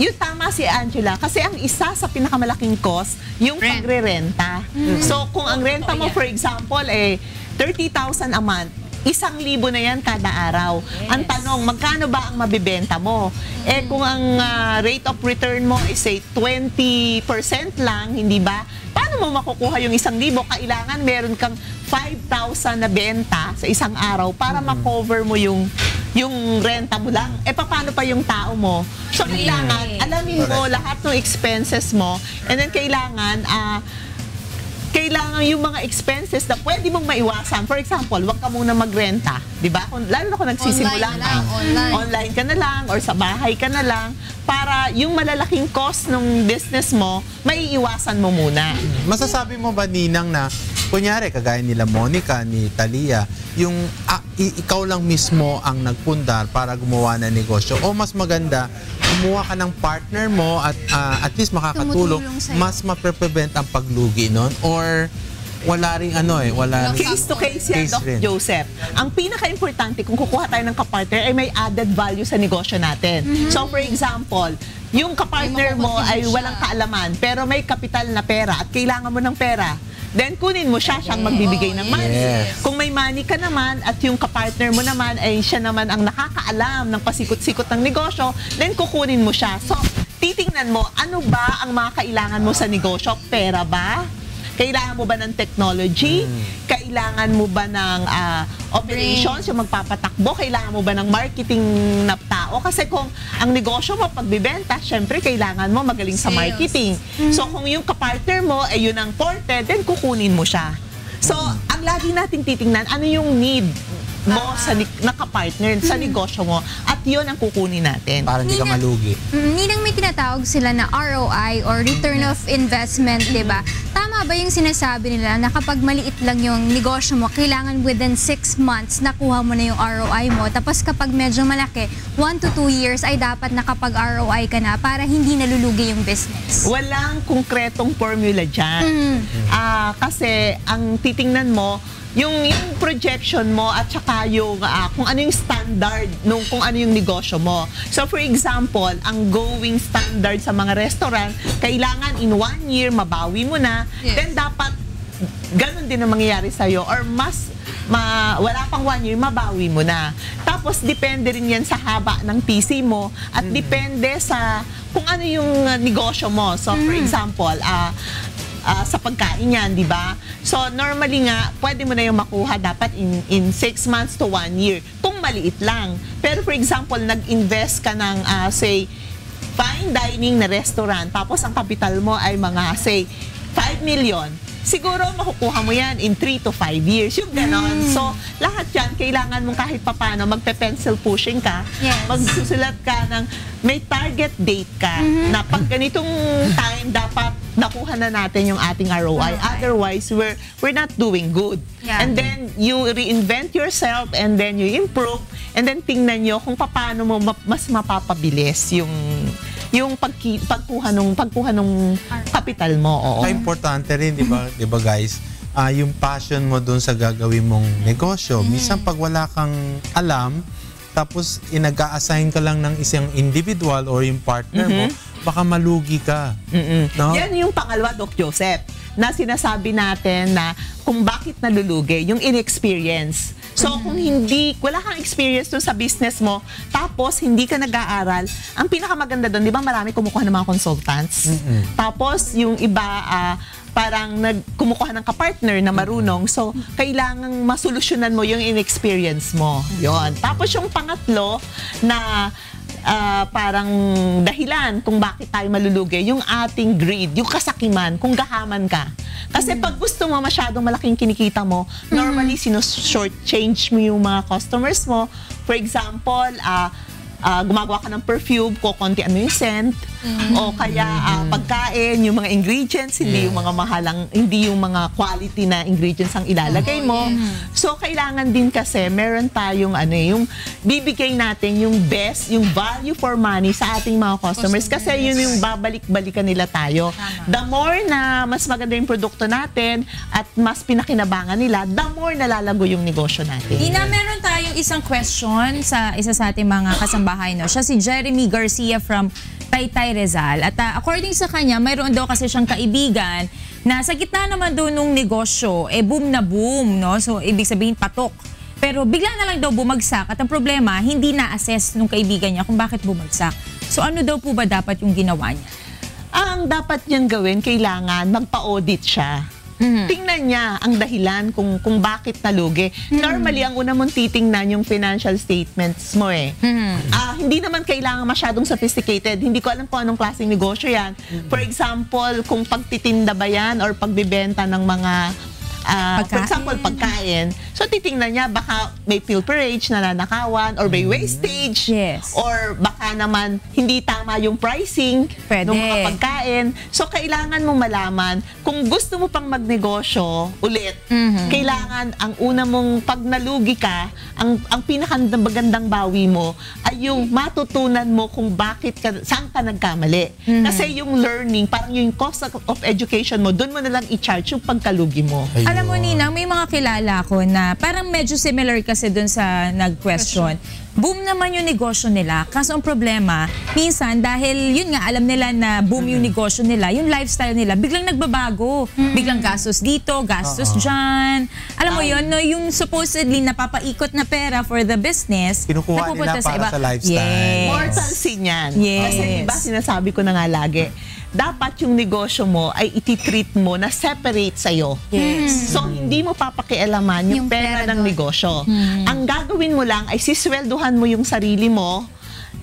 Yung tama si Angela, kasi ang isa sa pinakamalaking cost, yung pagre-renta. So, kung ang renta mo, for example, 30,000 a month, 1,000 na yan kada araw. Ang tanong, magkano ba ang mabibenta mo? Kung ang rate of return mo is say 20% lang, hindi ba? Paano mo makukuha yung 1,000? Kailangan meron kang 5,000 na benta sa isang araw para makover mo yung renta mo lang. Paano pa yung tao mo? So, kailangan, alamin mo lahat ng expenses mo, and then kailangan yung mga expenses na pwede mong maiwasan. For example, wag ka muna magrenta, di ba? Lalo na kung nagsisimula ka. Online ka na lang or sa bahay ka na lang para yung malalaking cost ng business mo, maiiwasan mo muna. Masasabi mo ba, Ninang, na kunyari, kagaya nila Monica, ni Talia, yung ikaw lang mismo ang nagpundar para gumawa ng negosyo, o mas maganda, kumuha ka ng partner mo at least makakatulong, mas mapreprevent ang paglugi nun? Or wala ring wala ring... Case to case yan, Doc Joseph. Ang pinaka-importante kung kukuha tayo ng kapartner ay may added value sa negosyo natin. So for example, yung kapartner mo ay walang kaalaman pero may kapital na pera at kailangan mo ng pera, then kunin mo siya, siyang magbibigay ng money. Kung may money ka naman at yung kapartner mo naman ay siya naman ang nakakaalam ng pasikot-sikot ng negosyo, then kukunin mo siya. So, titingnan mo, ano ba ang mga kailangan mo sa negosyo? Pera ba? Kailangan mo ba ng technology? Kailangan mo ba ng operations, yung magpapatakbo? Kailangan mo ba ng marketing na tao? Kasi kung ang negosyo mo pagbibenta, syempre kailangan mo magaling sa marketing. So kung yung kapartner mo ay yun ang forte, then kukunin mo siya. So ang lagi nating titingnan, ano yung need mo sa nakapartner sa negosyo mo at yun ang kukunin natin. Para hindi ka malugi. Ninang may tinatawag sila na ROI or Return of Investment, di ba? Tama ba yung sinasabi nila na kapag maliit lang yung negosyo mo, kailangan within 6 months nakuha mo na yung ROI mo. Tapos kapag medyo malaki, 1 to 2 years ay dapat nakapag-ROI ka na para hindi nalulugi yung business. Walang konkretong formula dyan. Kasi ang titingnan mo, yung projection mo at saka yung kung ano yung standard nung kung ano yung negosyo mo. So for example, ang going standard sa mga restaurant, kailangan in 1 year mabawi mo na, then dapat ganun din ang mangyayari sa'yo or wala pang 1 year, mabawi mo na. Tapos depende rin yan sa haba ng PC mo at depende sa kung ano yung negosyo mo. So for example, sa pagkain yan, di ba? So, normally nga, pwede mo na yung makuha dapat in 6 months to 1 year. Kung maliit lang. Pero for example, nag-invest ka ng, say, fine dining na restaurant, tapos ang capital mo ay mga, say, 5 million. Siguro makukuha mo yan in 3 to 5 years. Yung ganon. So, lahat yan, kailangan mong kahit papano, magpe-pencil pushing ka, magsusulat ka ng may target date ka, na pag ganitong time, dapat nakuha na natin yung ating ROI. Otherwise, we're not doing good. And then, you reinvent yourself, and then you improve, and then tingnan nyo kung paano mo mas mapapabilis yung pagkuha ng capital mo. Oo. Importante rin, di ba guys? Yung passion mo dun sa gagawin mong negosyo. Minsan pag wala kang alam, tapos nag-a-assign ka lang ng isang individual or yung partner mo, baka malugi ka. No? Yan yung pangalawa, Doc Joseph, na sinasabi natin na kung bakit nalulugi, yung inexperience. So, kung wala kang experience doon sa business mo, tapos hindi ka nag-aaral, ang pinakamaganda doon, di ba marami kumukuha ng mga consultants? Tapos, yung iba, parang kumukuha ng kapartner na marunong. So, kailangang masolusyonan mo yung inexperience mo. Yon. Tapos, yung pangatlo na parang dahilan kung bakit tayo malulugi, yung ating greed, yung kasakiman, kung gahaman ka. Kasi pag gusto mo masyadong malaking kinikita mo, normally short change mo yung mga customers mo. For example, gumagawa ka ng perfume, kukuntian mo yung scent, o kaya pagkain, yung mga ingredients, hindi yung mga mahalang, hindi yung mga quality na ingredients ang ilalagay mo. So, kailangan din kasi, meron tayong yung bibigay natin yung best, yung value for money sa ating mga customers. Kasi yun yung babalik-balikan nila tayo. The more na mas maganda yung produkto natin at mas pinakinabangan nila, the more nalalago yung negosyo natin. Ina, meron tayong isang question sa isa sa ating mga kasambahay. No? Siya si Jeremy Garcia from Taytay Rizal. At according sa kanya, mayroon daw kasi siyang kaibigan na sa gitna naman daw nung negosyo, boom na boom, no? So, ibig sabihin patok. Pero bigla na lang daw bumagsak at ang problema, hindi na-assess nung kaibigan niya kung bakit bumagsak. So, ano daw po ba dapat yung ginawa niya? Ang dapat niyang gawin, kailangan magpa-audit siya. Tingnan niya ang dahilan kung bakit nalugi. Normally, ang una mong titingnan yung financial statements mo hindi naman kailangan masyadong sophisticated. Hindi ko alam kung anong klaseng negosyo yan. For example, kung pagtitinda ba yan or pagbibenta ng mga for example, pagkain. So, titingnan niya, baka may pilferage na nanakawan or may wastage. Or baka naman hindi tama yung pricing ng mga pagkain. So, kailangan mo malaman kung gusto mo pang magnegosyo ulit, kailangan ang una mong pag nalugi ka, ang pinakamagandang bawi mo ay yung matutunan mo kung saan ka nagkamali. Kasi yung learning, parang yung cost of education mo, doon mo na lang i-charge yung pagkalugi mo. Alam mo, Ninang, may mga kilala ko na parang medyo similar kasi dun sa nag-question. Boom naman yung negosyo nila. Kaso ang problema, minsan dahil yun nga, alam nila na boom yung negosyo nila, yung lifestyle nila, biglang nagbabago. Biglang gastos dito, gastos dyan. Alam mo yun, no, yung supposedly napapaikot na pera for the business, kinukuha nila para sa lifestyle. Mortal sin yan. Kasi diba, sinasabi ko na nga lagi, dapat yung negosyo mo ay ititreat mo na separate sa'yo. So, hindi mo papakialaman yung pera ng negosyo. Ang gagawin mo lang ay siswelduhan mo yung sarili mo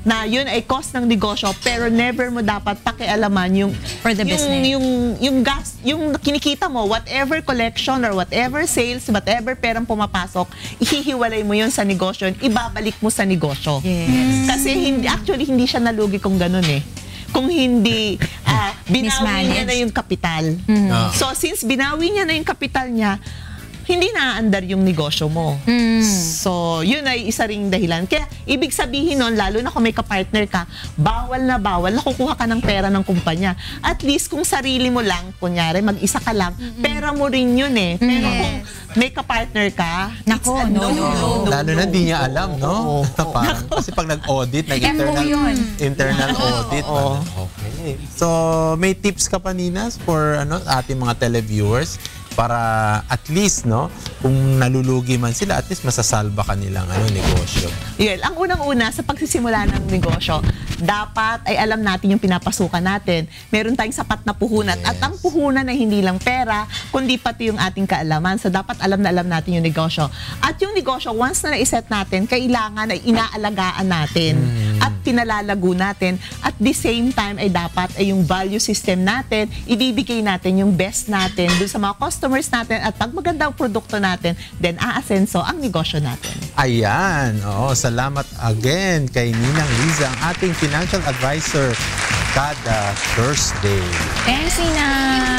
na yun ay cost ng negosyo, pero never mo dapat pakialaman yung for the business. Yung gas, yung kinikita mo, whatever collection or whatever sales, whatever perang pumapasok, ihihiwalay mo yun sa negosyo, ibabalik mo sa negosyo. Yes. Kasi hindi siya nalugi kung ganun eh. Kung hindi binawi niya na yung kapital. So since binawi niya na yung kapital niya, hindi na-aandar yung negosyo mo. So, yun ay isa ring dahilan. Kaya, ibig sabihin nun, lalo na kung may kapartner ka, bawal na kukuha ka ng pera ng kumpanya. At least, kung sarili mo lang, kunyari, mag-isa ka lang, pera mo rin yun eh. Pero kung may kapartner ka, nako, no. Lalo na di niya alam, no? Parang, kasi pag nag-audit, internal audit. Okay. So, may tips ka pa, Ninas, for ating mga televiewers? Para at least, no, kung nalulugi man sila, at least masasalba kanilang negosyo. Yun, ang unang-una sa pagsisimula ng negosyo, dapat ay alam natin yung pinapasukan natin. Meron tayong sapat na puhunan. At ang puhunan ay hindi lang pera, kundi pati yung ating kaalaman. So dapat alam na alam natin yung negosyo. At yung negosyo, once na na-set natin, kailangan ay inaalagaan natin at pinalalago natin. At the same time ay dapat ay yung value system natin, ibibigay natin yung best natin dun sa mga customers natin, at pag maganda ang produkto natin, then aasenso ang negosyo natin. Ayan. Salamat again kay Ninang Liza, ang ating financial advisor kada Thursday. Thanks, Nina.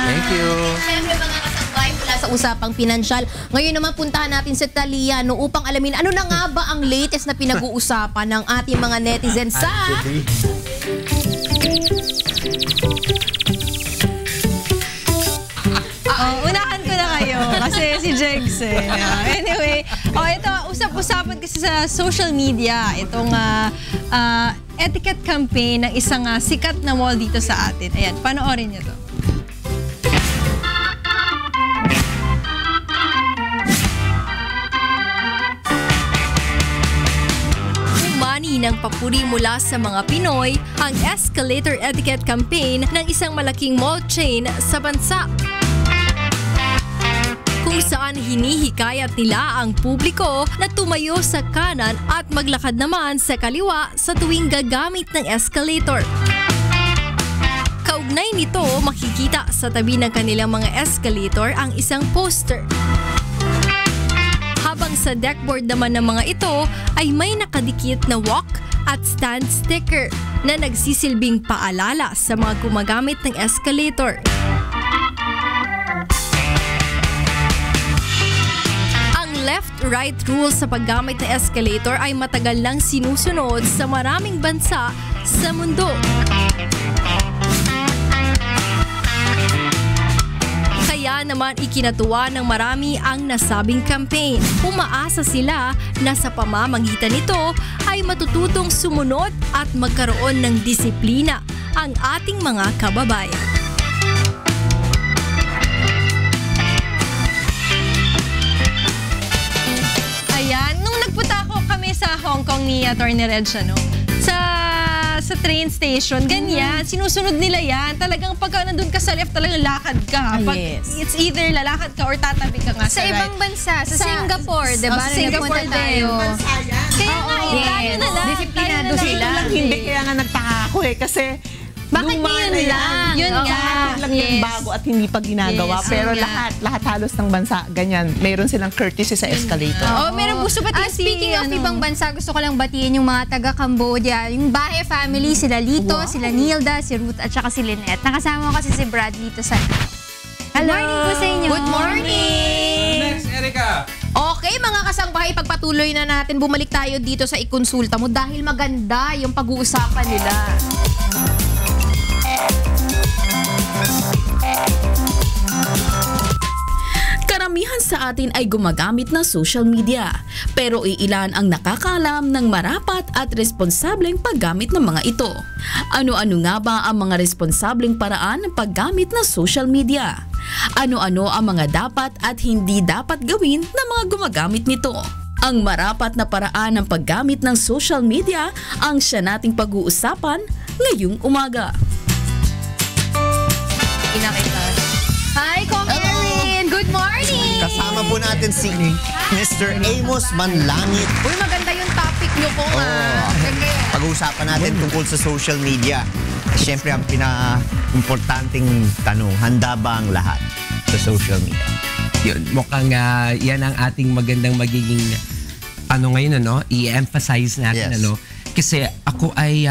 Thank you. Siyempre mga kasabay mula sa usapang pinansyal. Ngayon naman puntahan natin si Talia upang alamin ano na nga ba ang latest na pinag-uusapan ng ating mga netizens sa... Unahan ko na kayo kasi si Jegs eh. Anyway, ito, usap-usapan kasi sa social media itong etiquette campaign ng isang sikat na mall dito sa atin. Ayan, panoorin niyo to. Umani ng papuri mula sa mga Pinoy ang escalator etiquette campaign ng isang malaking mall chain sa bansa, kung saan hinihikayat nila ang publiko na tumayo sa kanan at maglakad naman sa kaliwa sa tuwing gagamit ng escalator. Kaugnay nito, makikita sa tabi ng kanilang mga escalator ang isang poster. Habang sa deckboard naman ng mga ito ay may nakadikit na walk at stand sticker na nagsisilbing paalala sa mga gumagamit ng escalator. Left-right rule sa paggamit ng escalator ay matagal lang sinusunod sa maraming bansa sa mundo. Kaya naman ikinatuwa ng marami ang nasabing campaign. Umaasa sila na sa pamamagitan nito ay matututong sumunod at magkaroon ng disiplina ang ating mga kababayan. Ayan, nung nagpunta kami sa Hong Kong ni Atty. Reg, sa train station, ganyan, sinusunod nila yan. Talagang pagka nandun ka sa left, talagang lakad ka. It's either lalakad ka or tatabi ka nga sa ibang bansa, sa Singapore, di ba? Sa Singapore tayo. Kaya nga, tayo na lang. Disiplinado sila. Hindi, kaya nga nagtaka ako kasi bakit yun lang? Yun nga. Lang yung bago at hindi pa ginagawa. Pero lahat halos ng bansa, ganyan. Mayroon silang courtesy sa escalator. Meron gusto pati. Speaking of ibang bansa, gusto ko lang batiin yung mga taga-Cambodia. Yung Bahe family, sila Lito, sila Nilda, si Ruth, at saka si Lynette. Nakasama ko kasi si Brad dito sa... Hello! Good morning po sa inyo. Good morning! Next, Erica! Okay, mga kasangbahay, pagpatuloy na natin, bumalik tayo dito sa ikonsulta mo dahil maganda yung pag-uusapan nila. Karamihan sa atin ay gumagamit ng social media, pero iilan ang nakakaalam ng marapat at responsableng paggamit ng mga ito. Ano-ano nga ba ang mga responsableng paraan ng paggamit ng social media? Ano-ano ang mga dapat at hindi dapat gawin ng mga gumagamit nito? Ang marapat na paraan ng paggamit ng social media ang siya nating pag-uusapan ngayong umaga. Hi, Kong Erin! Good morning! Kasama po natin si Mr. Amos Manlangit. Uy, maganda yung topic nyo, Kong. Pag-uusapan natin tungkol sa social media. Siyempre, ang pinaka-importanting tanong, handa ba ang lahat sa social media? Yun, mukhang yan ang ating magandang magiging ngayon, i-emphasize natin, Kasi ako ay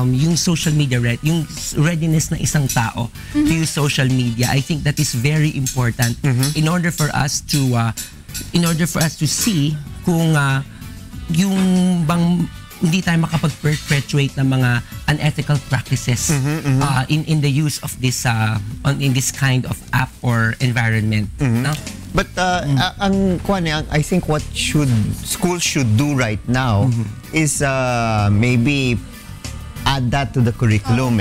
yung social media, yung readiness ng isang tao to use social media, I think that is very important in order for us to see kung yung bang hindi tayo makapag-perpetuate ng mga unethical practices in the use of this in this kind of app or environment. No? But I think what schools should do right now is maybe add that to the curriculum.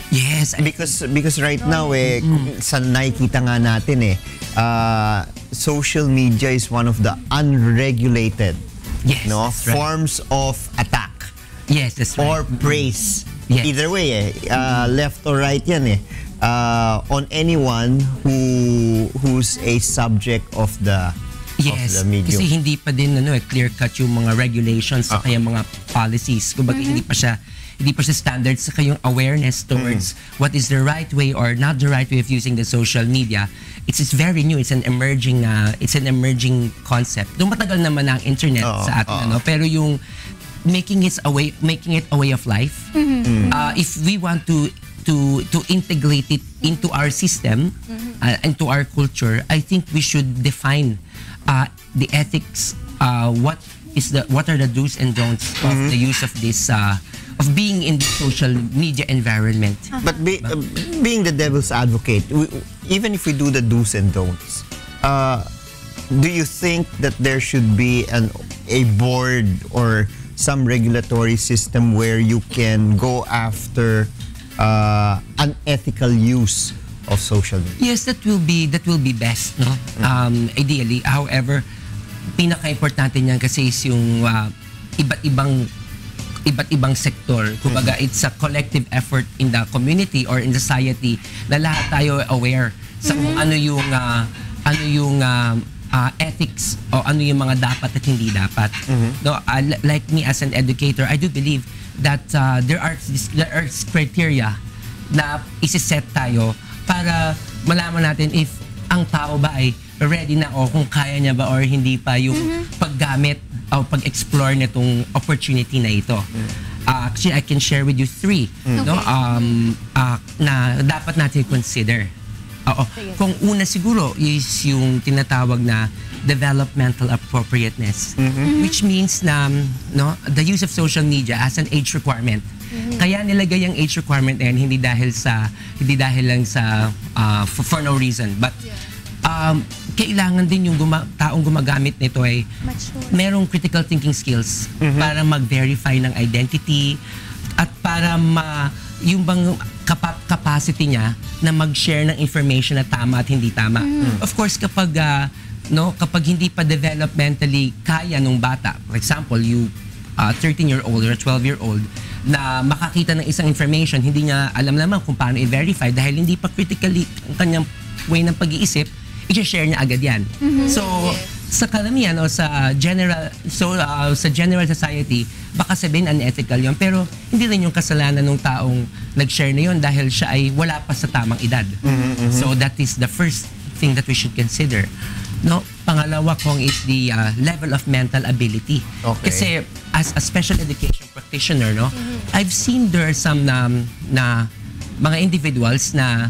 Yes. Because right now sa nakikita nga natin social media is one of the unregulated forms of attack. Yes, that's right. Or praise. Yes. Either way, left or right yan on anyone who's a subject of the medium. Kasi hindi pa din clear-cut yung mga regulations sa kaya mga policies. Kumbaga hindi pa siya standard sa kayong awareness towards what is the right way or not the right way of using the social media. It's very new. It's an emerging concept. Matagal naman ang internet sa atin, pero yung making it a way of life. If we want to integrate it into our system, into our culture, I think we should define the ethics. What are the do's and don'ts of the use of this of being in the social media environment. But being the devil's advocate, even if we do the do's and don'ts, do you think that there should be a board or some regulatory system where you can go after unethical use of social media? Yes, that will be best, no? Ideally. However, pinaka-importante niyan kasi is yung iba't ibang sektor. Kumbaga, it's a collective effort in the community or in society na lahat tayo aware sa kung ano yung ethics o ano yung mga dapat at hindi dapat. No, like me as an educator, I do believe that there are criteria na isi-set tayo para malaman natin if ang tao ba ay ready na o kung kaya niya ba or hindi pa yung paggamit o pag-explore nitong opportunity na ito. Actually, I can share with you 3 na dapat natin consider. Kung una siguro is yung tinatawag na developmental appropriateness, which means na the use of social media as an age requirement. Kaya nilagay ang age requirement na yan hindi dahil lang sa for no reason, but kailangan din yung taong gumagamit nito ay merong critical thinking skills para mag-verify ng identity at para yung bang capacity niya na mag-share ng information na tama at hindi tama. Of course, kapag hindi pa developmentally kaya nung bata, for example, you 13-year-old or 12-year-old na makakita ng isang information, hindi niya alam naman kung paano i-verify dahil hindi pa critically ang kanyang way ng pag-iisip, i-share niya agad yan. So, sa karamihan o sa general society, baka sabihin unethical yun, pero hindi rin yung kasalanan ng taong nag-share na yun dahil siya ay wala pa sa tamang edad. So, that is the first thing that we should consider. No, pangalawa kong is the level of mental ability. Okay. Kasi as a special education practitioner, I've seen there are some na mga individuals na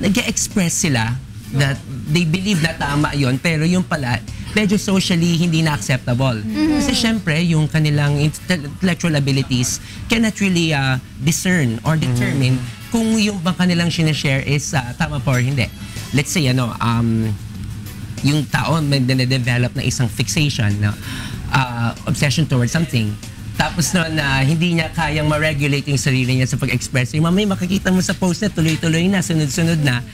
nag-express sila that they believe na tama yon, pero yung pala medyo socially hindi na acceptable. Kasi syempre yung kanilang intellectual abilities cannot really discern or determine kung yung bang kanilang sinashare is tama pa or hindi. Let's say yung tao may develop na isang fixation, obsession towards something. Tapos na hindi niya kayang ma-regulate yung sarili niya sa pag-express. Yung mamay makikita mo sa post na tuloy-tuloy na, sunod-sunod na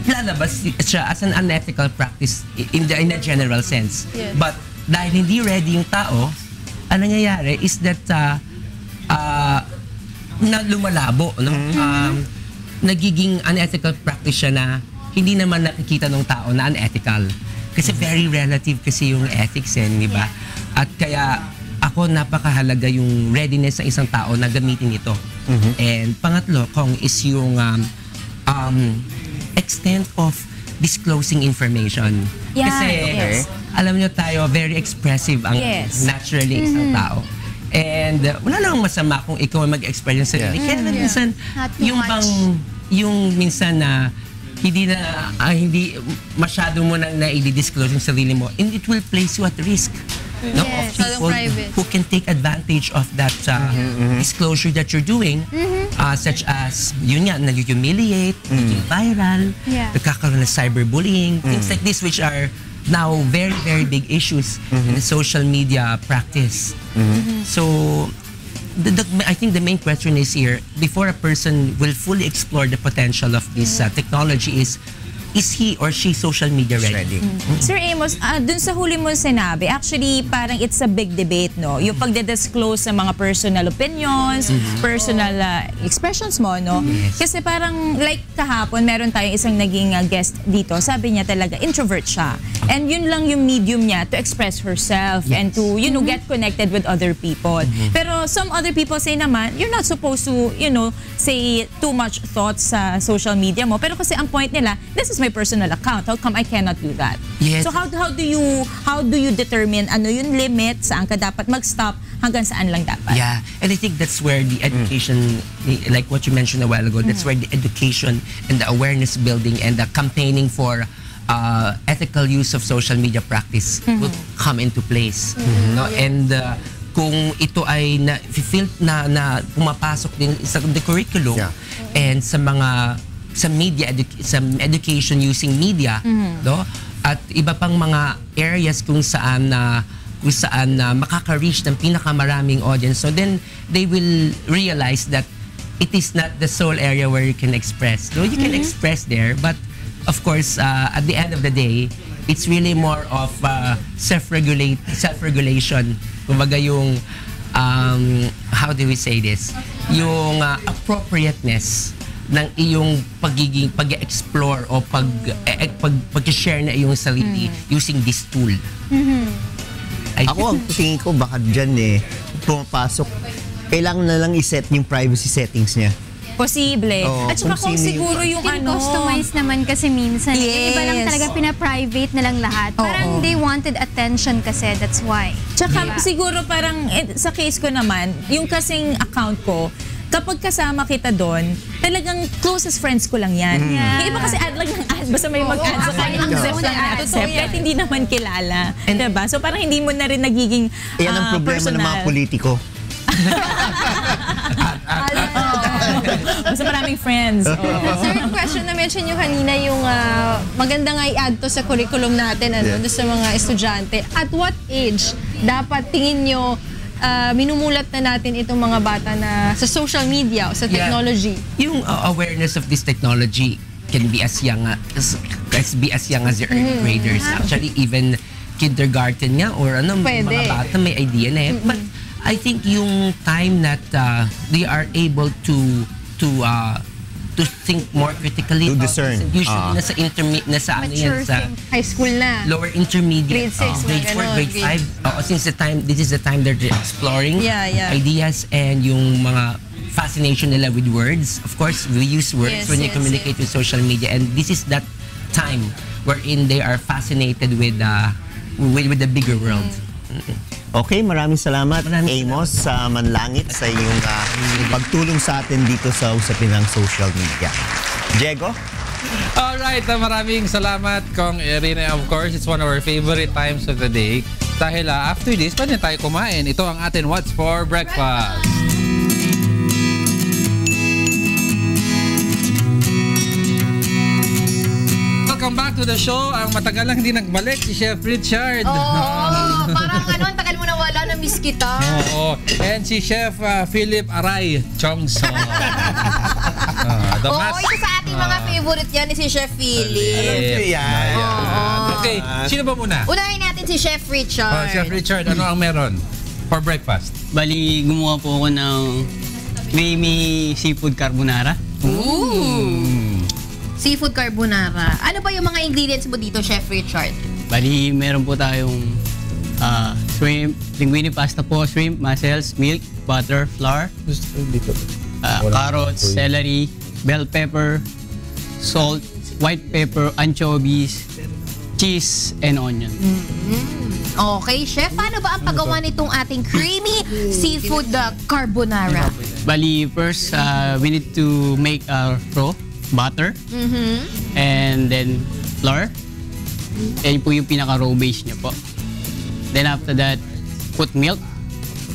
lalabas siya as an unethical practice in a general sense. Yes. But dahil hindi ready yung tao, ang nangyayari is that na lumalabo, nagiging unethical practice siya na hindi naman nakikita ng tao na unethical. Kasi very relative kasi yung ethics di ba? At kaya ako napakahalaga yung readiness ng isang tao na gamitin ito. And pangatlo, Kong, is yung extent of disclosing information. Yeah, Kasi alam nyo tayo, very expressive ang naturally isang tao. And wala lang masama kung ikaw ay mag-express ng sarili. Kaya minsan, yung minsan na hindi masyado mo nang na-disclose yung sarili mo, and it will place you at risk. No, of people who can take advantage of that disclosure that you're doing, such as yun nga, nag-humiliate, naging viral, nagkakaroon ng cyberbullying, things like this, which are now very, very big issues in the social media practice. So, I think the main question is here, before a person will fully explore the potential of this technology is he or she social media ready? Sir Amos, dun sa huli mo sinabi, actually parang it's a big debate, no? Yung pagde-disclose sa mga personal opinions, personal expressions mo, no? Kasi parang like kahapon, meron tayong isang naging guest dito, sabi niya talaga, introvert siya. And yun lang yung medium niya to express herself and to, you know, get connected with other people. Pero some other people say naman, you're not supposed to, you know, say too much thoughts sa social media mo. Pero kasi ang point nila, this is my personal account. How come I cannot do that? Yes. So how do you determine ano yung limit, saan ka dapat mag-stop, hanggang saan lang dapat? Yeah, and I think that's where the education, like what you mentioned a while ago, that's where the education and the awareness building and the campaigning for ethical use of social media practice will come into place. No? And kung ito ay na-feel na pumapasok din sa the curriculum and sa mga sa education using media, no? At iba pang mga areas kung saan makaka-reach ng pinakamaraming audience. So then they will realize that it is not the sole area where you can express. Though you can express there, but of course, at the end of the day, it's really more of self-regulation. Kumbaga yung how do we say this? Yung appropriateness ng iyong pag-explore o pag-share na iyong sarili using this tool. Ako, ang tingin ko baka dyan pumapasok, kailangan na lang iset yung privacy settings niya. Posible. At saka kung siguro yung customize naman kasi minsan. Yung iba lang talaga pina-private na lang lahat. Parang they wanted attention kasi, that's why. Tsaka siguro parang sa case ko naman, yung kasing account ko, kapag kasama kita doon, talagang closest friends ko lang yan. Yung iba kasi add lang ng add, basta may mag-add sa kanya, accept lang na accept, kahit hindi naman kilala. Diba? So parang hindi mo na rin nagiging personal. Yan ang problema ng mga politiko. Basta maraming friends. Sir, yung question na mention nyo kanina, yung maganda nga i-add to sa curriculum natin, doon sa mga estudyante. At what age dapat tingin nyo minumulat na natin itong mga bata na sa social media o sa technology? Yung awareness of this technology can be as young as your early graders. Actually, even kindergarten nga or mga bata may idea na But I think yung time that they are able to think more critically, to discern. Usually nasa high school na, lower intermediate, grade 6, grade 4, grade 5. Since this is the time they're exploring ideas and yung mga fascination nila with words. Of course, we use words when you communicate with social media, and this is that time wherein they are fascinated with the bigger world. Okay, maraming salamat, Amos Manlangit, sa iyong pagtulong sa atin dito sa usapin ng social media. Diego? Alright, maraming salamat, Kong Irene. Of course, it's one of our favorite times of the day. Dahil after this, pwede tayo kumain. Ito ang atin What's for Breakfast. Welcome back to the show. Ang matagal lang hindi nagbalik, si Chef Richard. Parang ang tagal mo na wala, na-miss kita. And si Chef Philip Aray Chongso. Isa sa ating mga favorite yan, si Chef Philip. Okay, sino ba muna? Unahin natin si Chef Richard. Chef Richard, ano ang meron for breakfast? Bali, gumawa po ako ng creamy seafood carbonara. Seafood carbonara. Ano ba yung mga ingredients mo dito, Chef Richard? Bali, meron po tayong Shrimp, linguine pasta po, shrimp, mussels, milk, butter, flour, carrots, celery, bell pepper, salt, white pepper, anchovies, cheese, and onion. Okay, chef, paano ba ang paggawa nitong ating creamy seafood carbonara? Bali, first, we need to make our raw butter and then flour. Yan po yung pinaka-raw base niya po. Then after that, put milk.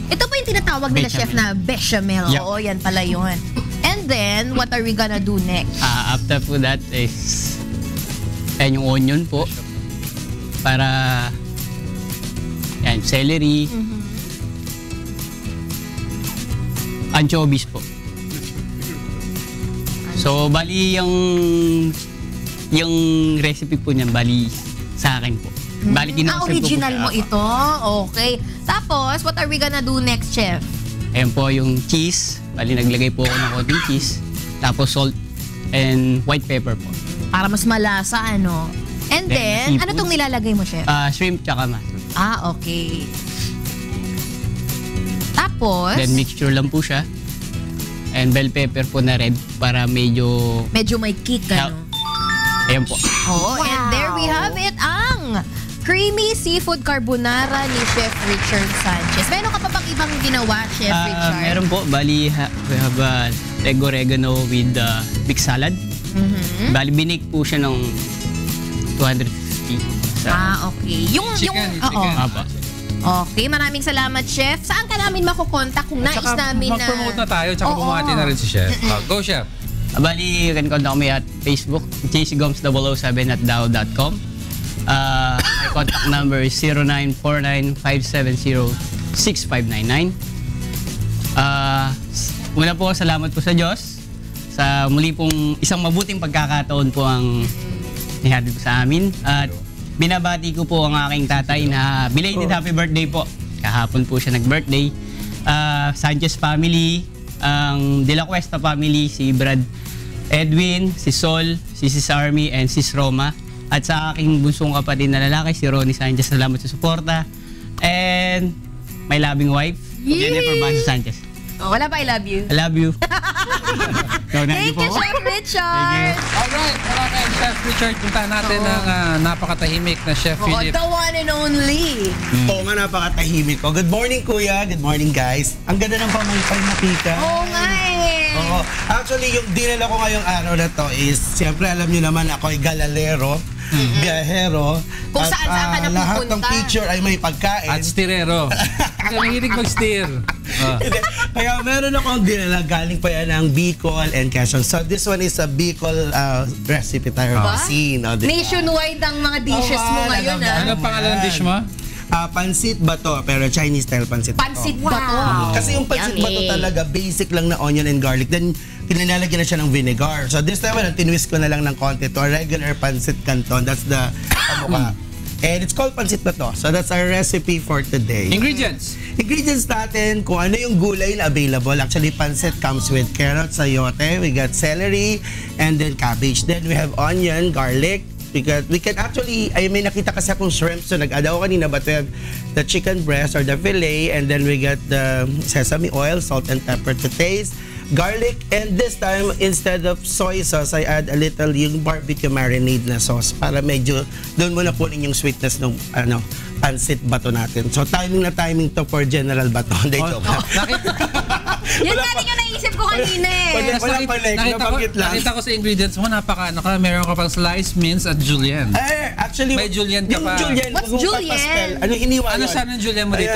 Ito po yung tinatawag nila, Bechamel. chef, na bechamel. Yep. Oo, yan pala yun. And then, what are we gonna do next? After po that is yan yung onion po. Para yan, celery. Anchovies po. So, bali yung recipe po niyan, bali sa akin po. Bali, Original mo ito. Okay. Tapos, what are we gonna do next, chef? Ayan po yung cheese. Bali, naglagay po ako ng konting cheese. Tapos salt and white pepper po. Para mas malasa, ano? And then, ano tong nilalagay mo, chef? Shrimp tsaka mushroom. Okay. Tapos? Then mixture lang po siya. And bell pepper po na red para medyo may kick, ano? Ayan po. Oh, and there we have it, ang creamy seafood carbonara ni Chef Richard Sanchez. Meron ka pa bang ibang ginawa, Chef Richard? Meron po. Bali, we have leg oregano with mixed salad. Bali, binake po siya ng 250. Okay. Okay, maraming salamat, Chef. Saan ka namin makukontak kung nais namin na... Mag-promote na tayo, tsaka bumati na rin si Chef. Go, Chef. Bali, you can contact me at Facebook, jcgoms007@dao.com. My contact number is 0949-570-6599. Muna po, salamat po sa Diyos. Sa muli pong isang mabuting pagkakataon po ang nihatid po sa amin. At binabati ko po ang aking tatay na belated happy birthday po. Kahapon po siya nag-birthday. Sanchez family, ang De La Cuesta family, si Brad Edwin, si Sol, si Sis Army, and Sis Roma. At sa aking bunsong kapatid na lalaki, si Ronnie Sanchez, salamat sa suporta. And my loving wife, Jennifer Banzo Sanchez. Wala pa, I love you. I love you. Thank you, Chef Richard. Alright, maraming Chef Richard. Punta natin ang napakatahimik na Chef Philip. The one and only. Oo nga, napakatahimik ko. Good morning, Kuya. Good morning, guys. Ang ganda ng pamangkay na pika. Oo nga eh. Oo. Actually, yung dinala ko ngayong araw na to is, siyempre alam nyo naman, ako ay galalero, biyahero. Kung saan-saan ka napupunta. Lahat ng picture ay may pagkain. At stirero. Kasi mahilig mag-steer. Kaya meron akong dinala, galing pa yan ng Bicol and Quezon. So this one is a Bicol recipe tayo. Nationwide ang mga dishes mo ngayon. Ano pangalan ng dish mo? Pansit bato, pero Chinese style pansit bato. Pansit bato. Kasi yung pansit bato talaga, basic lang na onion and garlic. Then, nilalagyan na siya ng vinegar. So this time, tinwist ko na lang ng konti to a regular pansit canton. That's the mukha. And it's called pansit bato. So that's our recipe for today. Ingredients. Ingredients natin, kung ano yung gulay na available. Actually, pansit comes with carrots, sayote, we got celery, and then cabbage. Then we have onion, garlic. We can actually, may nakita kasi akong shrimp. So nag-add ako kanina, but we have the chicken breast or the fillet, and then we got the sesame oil, salt and pepper to taste, garlic, and this time, instead of soy sauce, I add a little yung barbecue marinade na sauce para medyo doon mo na kunin yung sweetness ng pansit bato natin. So timing to for General Bato. Hindi, joke. Yan nga din yung naisip ko kanina eh. Nakita ko sa ingredients mo, meron ka pang sliced mince at julienne. Actually, may julienne ka pa. What's julienne? Ano saan ang julienne mo dito?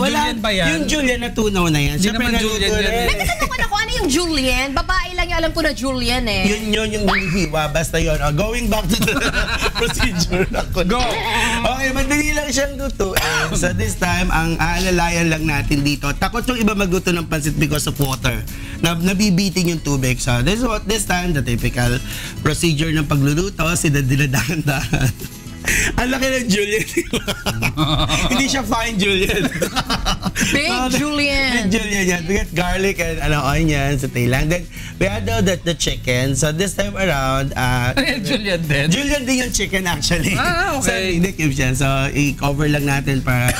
Julienne ba yan? Yung julienne na tunaw na yan. Hindi naman julienne yan eh. May katanungan ako, ano yung julienne? Babae lang yung alam ko na julienne eh. Yun yung hiwa. Basta yun. Going back to the procedure. Go! Okay, madali lang siyang lutuin. So this time, ang aalalayan lang natin dito, takot yung iba magluto ng pansit because of water. Nabibiting yung tubig. So this time, the typical procedure ng pagluluto, dinadahan-dahan. Ang laki ng Julian. Hindi siya fine Julian. Big Julian. Big Julian yan. We got garlic and onions sa tail lang. Then, we had the chicken. So, this time around, Julian din? Julian din yung chicken actually. Okay. So, hindi cubes yan. So, i-cover lang natin para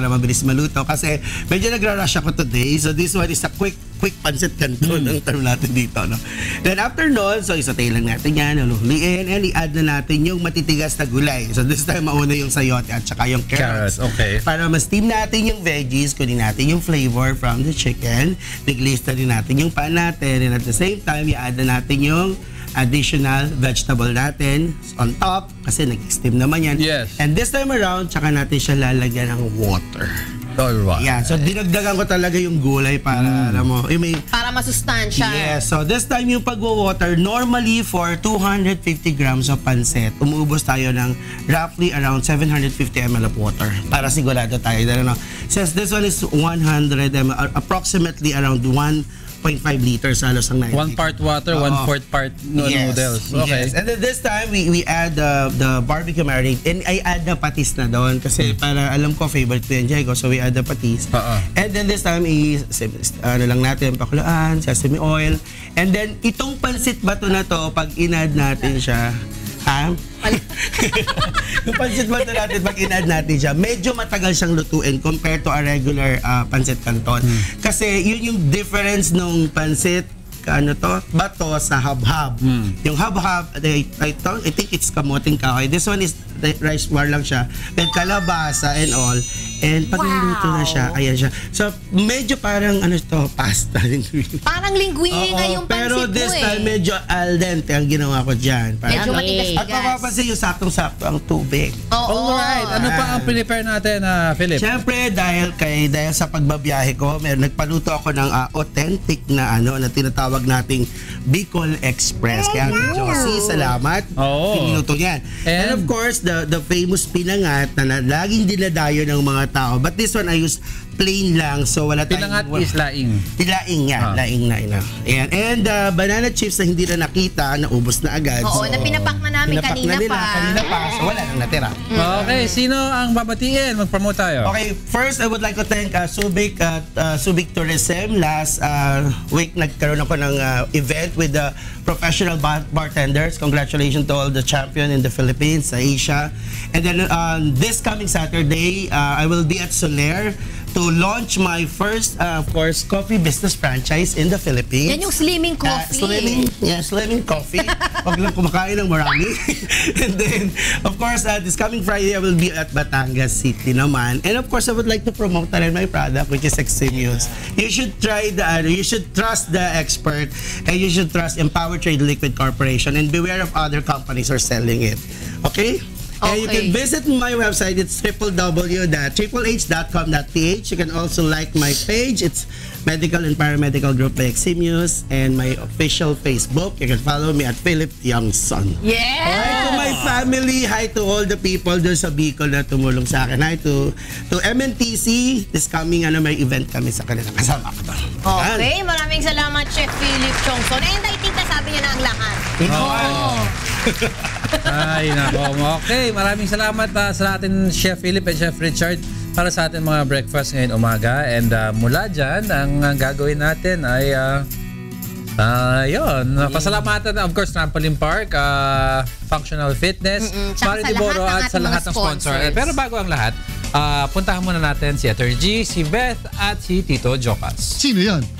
mabilis maluto. Kasi, medyo nagra-rush ako today. So, this one is a quick pancit canton ang term natin dito. No? Then, after nun, so, isatay lang natin yan, lululiin, and i-add na natin yung matitigas na gulay. So, this time, mauna yung sayote at saka yung carrots. Okay. Para ma-steam natin yung veggies, kunin natin yung flavor from the chicken, nag-glaze na rin natin yung pan natin, and at the same time, i-add na natin yung additional vegetable natin on top kasi nag-steam naman yan. Yes. And this time around, tsaka natin siya lalagyan ng water. Alright. Yeah, so dinagdagan ko talaga yung gulay para, alam mo, may... Para masustansya. Yes, so this time yung pag-water, normally for 250 grams of pancit, umuubos tayo ng roughly around 750 ml of water para sigurado tayo. Since this one is 100 ml, approximately around 1.5 liters halos ang 1 90. part water, 1/4 part noodles. Okay. Yes. And then this time we add the barbecue marinade, and I add the patis na doon kasi para alam ko favorite ko yan, Diego, so we add the patis. And then this time lang natin pakulaan, sesame oil, and then itong pansit bato na to pag in-add natin siya, yung pancit bato natin, pag in-add natin siya, medyo matagal siyang lutuin compared to a regular pancit canton. Kasi yun yung difference nung pancit bato sa habhab. Yung habhab, I think it's kamuting kahoy. This one is rice war lang siya. With kalabasa and all. And pag niluto na siya, ayan siya. So, medyo parang pasta. Parang linguine nga yung pansit mo Pero this time, medyo al dente ang ginawa ko dyan. Medyo matigas-tigas. At mapapansin yung saktong-sakto ang tubig. Alright. Ano pa ang prepare natin, Philip? Siyempre, dahil sa pagbabiyahe ko, nagpaluto ako ng authentic na na tinatawag nating Bicol Express. Kaya Josie, salamat. Pinuto yan. And of course, the famous pinangat na laging dinadayo ng mga tao. But this one, I use plain lang. So, wala tayong... Pinangat is laing. Laing yan. Laing na. Ayan. And banana chips na hindi na nakita, naubos na agad. Oo, na pinapak na namin kanina pa. So, wala nang natira. Okay, sino ang babatiin? Mag-promote tayo. Okay, first, I would like to thank Subic Tourism. Last week, nagkaroon ako ng event with the professional bartenders. Congratulations to all the champion in the Philippines, sa Asia. And then, this coming Saturday, I will be at Soler to launch my first, of course, coffee business franchise in the Philippines. Yan yung slimming coffee. Slimming coffee. Wag lang kumakain ng marami. And then, of course, this coming Friday, I will be at Batangas City naman. And of course, I would like to promote na rin my product, which is Eximius. You should try you should trust the expert, and you should trust Empower Trade Liquid Corporation, and beware of other companies who are selling it. Okay? And you can visit my website. It's www.tripleh.com.ph. You can also like my page. It's Medical and Paramedical Group by Eximius, and my official Facebook. You can follow me at Philip Youngson. Yeah! Hi to my family. Hi to all the people doon sa Bicol na tumulong sa akin. Hi to MNTC. This coming may event kami sa kanila. Kasama ko doon. Okay, maraming salamat, Chef Philip Youngson. And I think nasabi niya na ang lahat. Ay, nako. Okay, maraming salamat sa atin, Chef Philip and Chef Richard, para sa ating mga breakfast ngayon umaga. And mula dyan, ang gagawin natin ay pasalamatan of course Trampoline Park, Functional Fitness, Mari Diboro at sa lahat ng sponsor. Pero bago ang lahat, puntahan muna natin si Attorney G, si Beth at si Tito Jocas. Sino yan?